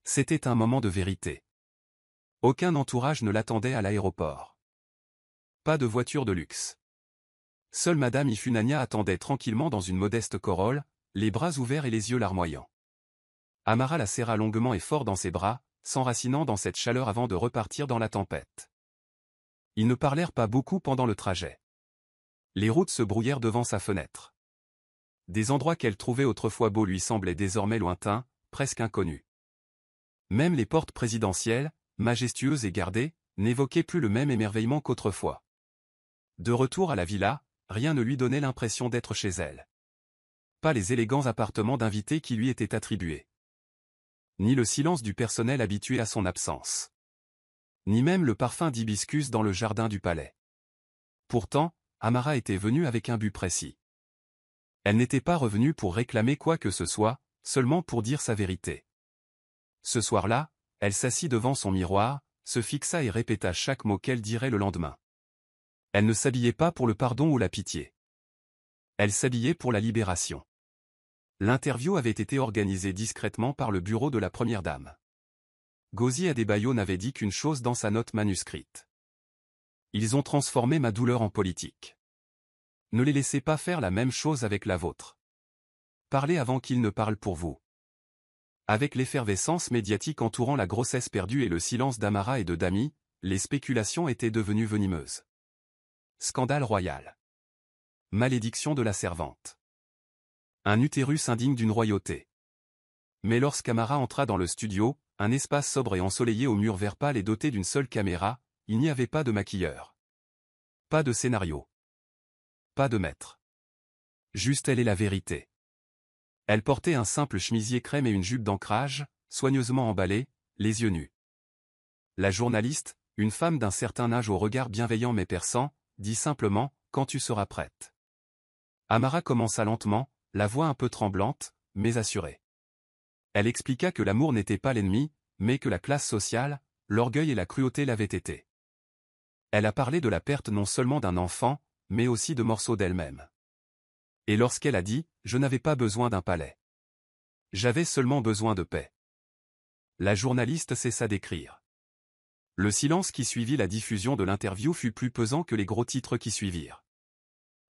C'était un moment de vérité. Aucun entourage ne l'attendait à l'aéroport. Pas de voiture de luxe. Seule Madame Ifunanya attendait tranquillement dans une modeste Corolle, les bras ouverts et les yeux larmoyants. Amara la serra longuement et fort dans ses bras, s'enracinant dans cette chaleur avant de repartir dans la tempête. Ils ne parlèrent pas beaucoup pendant le trajet. Les routes se brouillèrent devant sa fenêtre. Des endroits qu'elle trouvait autrefois beaux lui semblaient désormais lointains, presque inconnus. Même les portes présidentielles, majestueuses et gardées, n'évoquaient plus le même émerveillement qu'autrefois. De retour à la villa, rien ne lui donnait l'impression d'être chez elle. Pas les élégants appartements d'invités qui lui étaient attribués. Ni le silence du personnel habitué à son absence. Ni même le parfum d'hibiscus dans le jardin du palais. Pourtant, Amara était venue avec un but précis. Elle n'était pas revenue pour réclamer quoi que ce soit, seulement pour dire sa vérité. Ce soir-là, elle s'assit devant son miroir, se fixa et répéta chaque mot qu'elle dirait le lendemain. Elle ne s'habillait pas pour le pardon ou la pitié. Elle s'habillait pour la libération. L'interview avait été organisée discrètement par le bureau de la première dame. Gauzy Adebayo n'avait dit qu'une chose dans sa note manuscrite. Ils ont transformé ma douleur en politique. Ne les laissez pas faire la même chose avec la vôtre. Parlez avant qu'ils ne parlent pour vous. Avec l'effervescence médiatique entourant la grossesse perdue et le silence d'Amara et de Dami, les spéculations étaient devenues venimeuses. Scandale royal. Malédiction de la servante. Un utérus indigne d'une royauté. Mais lorsqu'Amara entra dans le studio, un espace sobre et ensoleillé aux murs vert pâle et doté d'une seule caméra, il n'y avait pas de maquilleur. Pas de scénario. Pas de maître. Juste elle et la vérité. Elle portait un simple chemisier crème et une jupe d'ancrage, soigneusement emballée, les yeux nus. La journaliste, une femme d'un certain âge au regard bienveillant mais perçant, dit simplement « Quand tu seras prête ». Amara commença lentement, la voix un peu tremblante, mais assurée. Elle expliqua que l'amour n'était pas l'ennemi, mais que la classe sociale, l'orgueil et la cruauté l'avaient été. Elle a parlé de la perte non seulement d'un enfant, mais aussi de morceaux d'elle-même. Et lorsqu'elle a dit « Je n'avais pas besoin d'un palais. J'avais seulement besoin de paix », la journaliste cessa d'écrire. Le silence qui suivit la diffusion de l'interview fut plus pesant que les gros titres qui suivirent.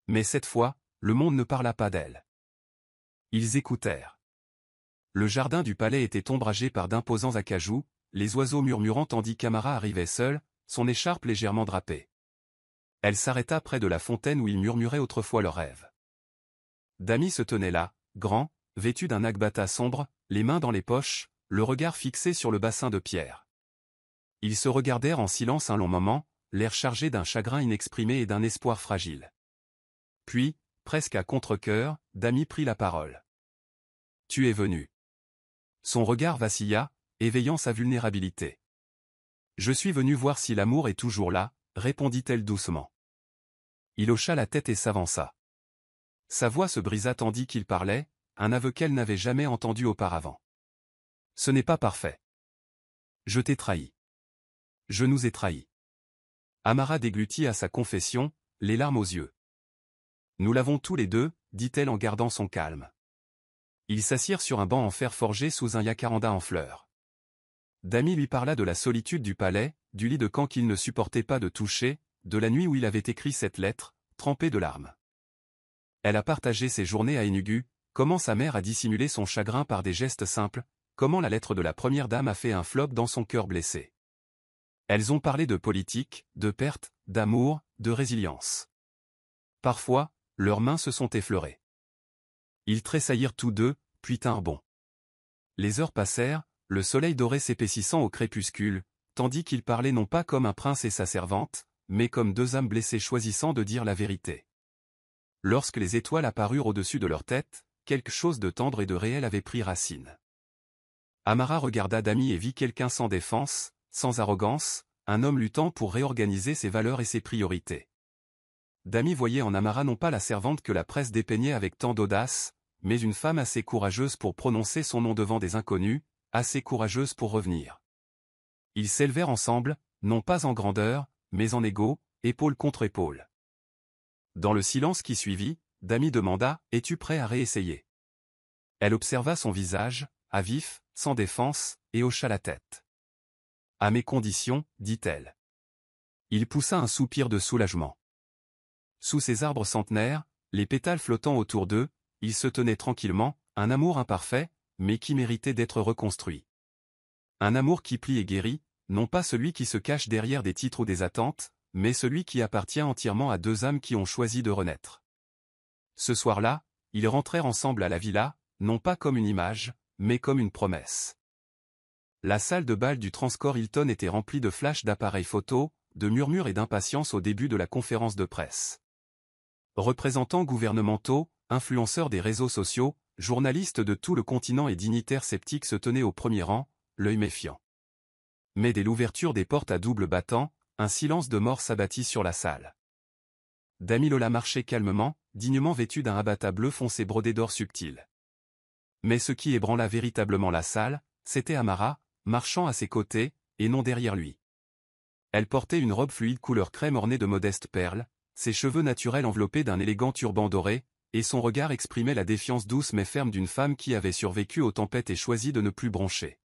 Mais cette fois, le monde ne parla pas d'elle. Ils écoutèrent. Le jardin du palais était ombragé par d'imposants acajou, les oiseaux murmurant tandis qu'Amara arrivait seule, son écharpe légèrement drapée. Elle s'arrêta près de la fontaine où ils murmuraient autrefois leurs rêves. Dami se tenait là, grand, vêtu d'un agbata sombre, les mains dans les poches, le regard fixé sur le bassin de pierre. Ils se regardèrent en silence un long moment, l'air chargé d'un chagrin inexprimé et d'un espoir fragile. Puis, presque à contre-cœur, Dami prit la parole. « Tu es venu. » Son regard vacilla, éveillant sa vulnérabilité. « Je suis venu voir si l'amour est toujours là, » répondit-elle doucement. Il hocha la tête et s'avança. Sa voix se brisa tandis qu'il parlait, un aveu qu'elle n'avait jamais entendu auparavant. « Ce n'est pas parfait. Je t'ai trahi. Je nous ai trahis. » Amara déglutit à sa confession, les larmes aux yeux. « Nous l'avons tous les deux, » dit-elle en gardant son calme. Ils s'assirent sur un banc en fer forgé sous un jacaranda en fleurs. Dami lui parla de la solitude du palais, du lit de camp qu'il ne supportait pas de toucher, de la nuit où il avait écrit cette lettre, trempée de larmes. Elle a partagé ses journées à Enugu, comment sa mère a dissimulé son chagrin par des gestes simples, comment la lettre de la première dame a fait un flop dans son cœur blessé. Elles ont parlé de politique, de perte, d'amour, de résilience. Parfois, leurs mains se sont effleurées. Ils tressaillirent tous deux, puis tinrent bon. Les heures passèrent, le soleil doré s'épaississant au crépuscule, tandis qu'ils parlaient non pas comme un prince et sa servante, mais comme deux âmes blessées choisissant de dire la vérité. Lorsque les étoiles apparurent au-dessus de leur tête, quelque chose de tendre et de réel avait pris racine. Amara regarda Dami et vit quelqu'un sans défense, sans arrogance, un homme luttant pour réorganiser ses valeurs et ses priorités. Dami voyait en Amara non pas la servante que la presse dépeignait avec tant d'audace, mais une femme assez courageuse pour prononcer son nom devant des inconnus, assez courageuse pour revenir. Ils s'élevèrent ensemble, non pas en grandeur, mais en égaux, épaule contre épaule. Dans le silence qui suivit, Dami demanda « Es-tu prêt à réessayer ?» Elle observa son visage, à vif, sans défense, et hocha la tête. « À mes conditions, » dit-elle. Il poussa un soupir de soulagement. Sous ces arbres centenaires, les pétales flottant autour d'eux, ils se tenaient tranquillement, un amour imparfait, mais qui méritait d'être reconstruit. Un amour qui plie et guérit, non pas celui qui se cache derrière des titres ou des attentes, mais celui qui appartient entièrement à deux âmes qui ont choisi de renaître. Ce soir-là, ils rentrèrent ensemble à la villa, non pas comme une image, mais comme une promesse. La salle de bal du Transcorp Hilton était remplie de flashs d'appareils photo, de murmures et d'impatience au début de la conférence de presse. Représentants gouvernementaux, influenceurs des réseaux sociaux, journalistes de tout le continent et dignitaires sceptiques se tenaient au premier rang, l'œil méfiant. Mais dès l'ouverture des portes à double battant, un silence de mort s'abattit sur la salle. Damilola marchait calmement, dignement vêtue d'un abatta bleu foncé brodé d'or subtil. Mais ce qui ébranla véritablement la salle, c'était Amara, marchant à ses côtés, et non derrière lui. Elle portait une robe fluide couleur crème ornée de modestes perles, ses cheveux naturels enveloppés d'un élégant turban doré, et son regard exprimait la défiance douce mais ferme d'une femme qui avait survécu aux tempêtes et choisi de ne plus broncher.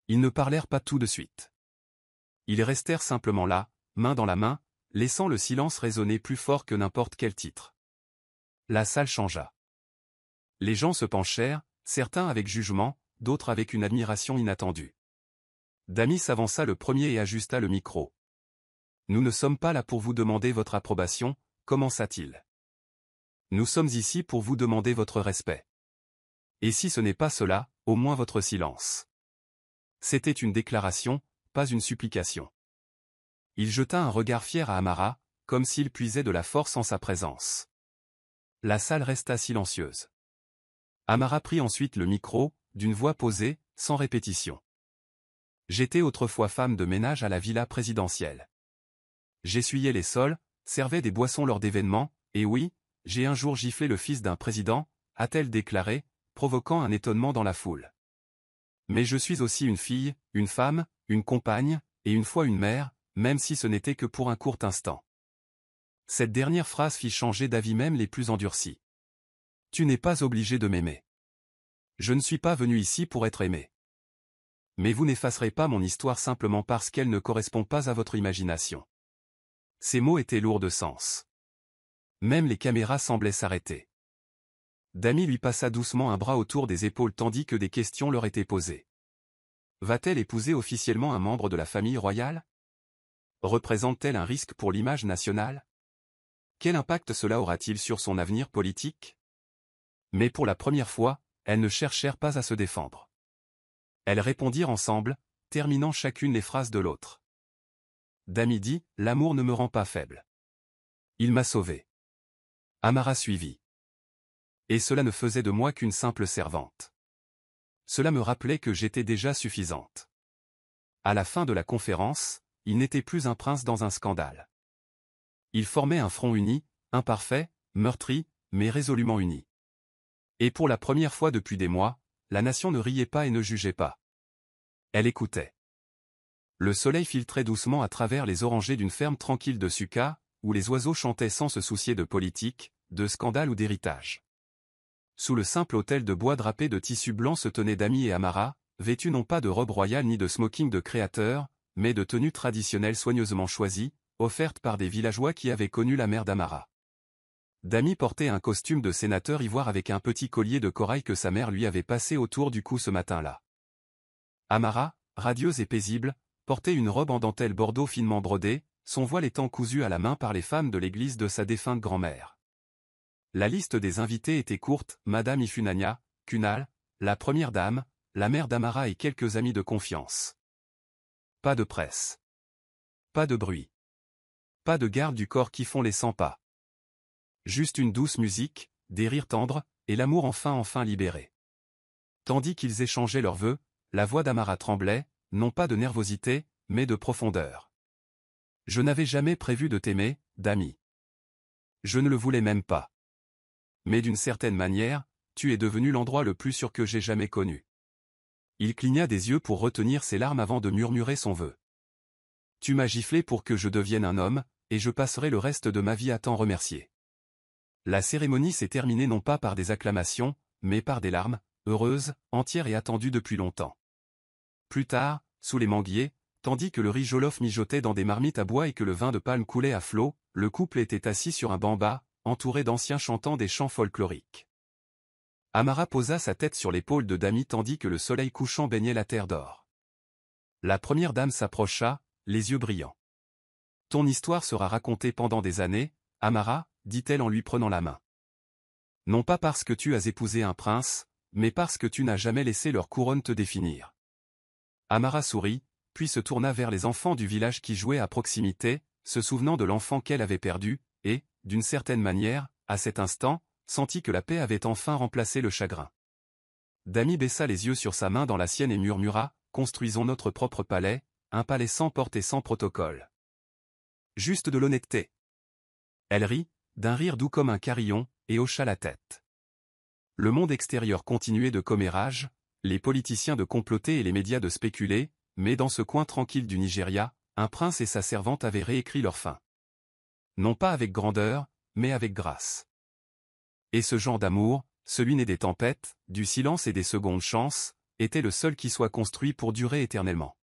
Ils ne parlèrent pas tout de suite. Ils restèrent simplement là, main dans la main, laissant le silence résonner plus fort que n'importe quel titre. La salle changea. Les gens se penchèrent, certains avec jugement, d'autres avec une admiration inattendue. Dami s'avança le premier et ajusta le micro. « Nous ne sommes pas là pour vous demander votre approbation », commença-t-il. « Nous sommes ici pour vous demander votre respect. Et si ce n'est pas cela, au moins votre silence. » C'était une déclaration, pas une supplication. Il jeta un regard fier à Amara, comme s'il puisait de la force en sa présence. La salle resta silencieuse. Amara prit ensuite le micro, d'une voix posée, sans répétition. « J'étais autrefois femme de ménage à la villa présidentielle. J'essuyais les sols, servais des boissons lors d'événements, et oui, j'ai un jour giflé le fils d'un président, a-t-elle déclaré, provoquant un étonnement dans la foule. Mais je suis aussi une fille, une femme, une compagne, et une fois une mère, même si ce n'était que pour un court instant. » Cette dernière phrase fit changer d'avis même les plus endurcis. « Tu n'es pas obligé de m'aimer. Je ne suis pas venu ici pour être aimé. Mais vous n'effacerez pas mon histoire simplement parce qu'elle ne correspond pas à votre imagination. » Ces mots étaient lourds de sens. Même les caméras semblaient s'arrêter. Dami lui passa doucement un bras autour des épaules tandis que des questions leur étaient posées. Va-t-elle épouser officiellement un membre de la famille royale? Représente-t-elle un risque pour l'image nationale? Quel impact cela aura-t-il sur son avenir politique? Mais pour la première fois, elles ne cherchèrent pas à se défendre. Elles répondirent ensemble, terminant chacune les phrases de l'autre. Dami dit, « L'amour ne me rend pas faible. Il m'a sauvé. » Amara suivit. « Et cela ne faisait de moi qu'une simple servante. Cela me rappelait que j'étais déjà suffisante. » À la fin de la conférence, il n'était plus un prince dans un scandale. Il formait un front uni, imparfait, meurtri, mais résolument uni. Et pour la première fois depuis des mois, la nation ne riait pas et ne jugeait pas. Elle écoutait. Le soleil filtrait doucement à travers les orangers d'une ferme tranquille de Suka, où les oiseaux chantaient sans se soucier de politique, de scandale ou d'héritage. Sous le simple autel de bois drapé de tissu blanc se tenaient Dami et Amara, vêtus non pas de robe royale ni de smoking de créateur, mais de tenues traditionnelles soigneusement choisies, offertes par des villageois qui avaient connu la mère d'Amara. Dami portait un costume de sénateur ivoire avec un petit collier de corail que sa mère lui avait passé autour du cou ce matin-là. Amara, radieuse et paisible, portait une robe en dentelle bordeaux finement brodée, son voile étant cousu à la main par les femmes de l'église de sa défunte grand-mère. La liste des invités était courte, Madame Ifunanya, Kunal, la première dame, la mère d'Amara et quelques amis de confiance. Pas de presse. Pas de bruit. Pas de garde du corps qui font les 100 pas. Juste une douce musique, des rires tendres, et l'amour enfin libéré. Tandis qu'ils échangeaient leurs vœux, la voix d'Amara tremblait, non pas de nervosité, mais de profondeur. « Je n'avais jamais prévu de t'aimer, Dami. Je ne le voulais même pas. Mais d'une certaine manière, tu es devenu l'endroit le plus sûr que j'ai jamais connu. » Il cligna des yeux pour retenir ses larmes avant de murmurer son vœu. « Tu m'as giflé pour que je devienne un homme, et je passerai le reste de ma vie à t'en remercier. » La cérémonie s'est terminée non pas par des acclamations, mais par des larmes, heureuses, entières et attendues depuis longtemps. Plus tard, sous les manguiers, tandis que le riz jollof mijotait dans des marmites à bois et que le vin de palme coulait à flots, le couple était assis sur un banc bas, entouré d'anciens chantant des chants folkloriques. Amara posa sa tête sur l'épaule de Dami tandis que le soleil couchant baignait la terre d'or. La première dame s'approcha, les yeux brillants. « Ton histoire sera racontée pendant des années, Amara, » dit-elle en lui prenant la main. « Non pas parce que tu as épousé un prince, mais parce que tu n'as jamais laissé leur couronne te définir. » Amara sourit, puis se tourna vers les enfants du village qui jouaient à proximité, se souvenant de l'enfant qu'elle avait perdu, et, d'une certaine manière, à cet instant, sentit que la paix avait enfin remplacé le chagrin. Dami baissa les yeux sur sa main dans la sienne et murmura, « Construisons notre propre palais, un palais sans porte et sans protocole. Juste de l'honnêteté. » Elle rit, d'un rire doux comme un carillon, et hocha la tête. Le monde extérieur continuait de commérage, les politiciens de comploter et les médias de spéculer, mais dans ce coin tranquille du Nigeria, un prince et sa servante avaient réécrit leur fin. Non pas avec grandeur, mais avec grâce. Et ce genre d'amour, celui né des tempêtes, du silence et des secondes chances, était le seul qui soit construit pour durer éternellement.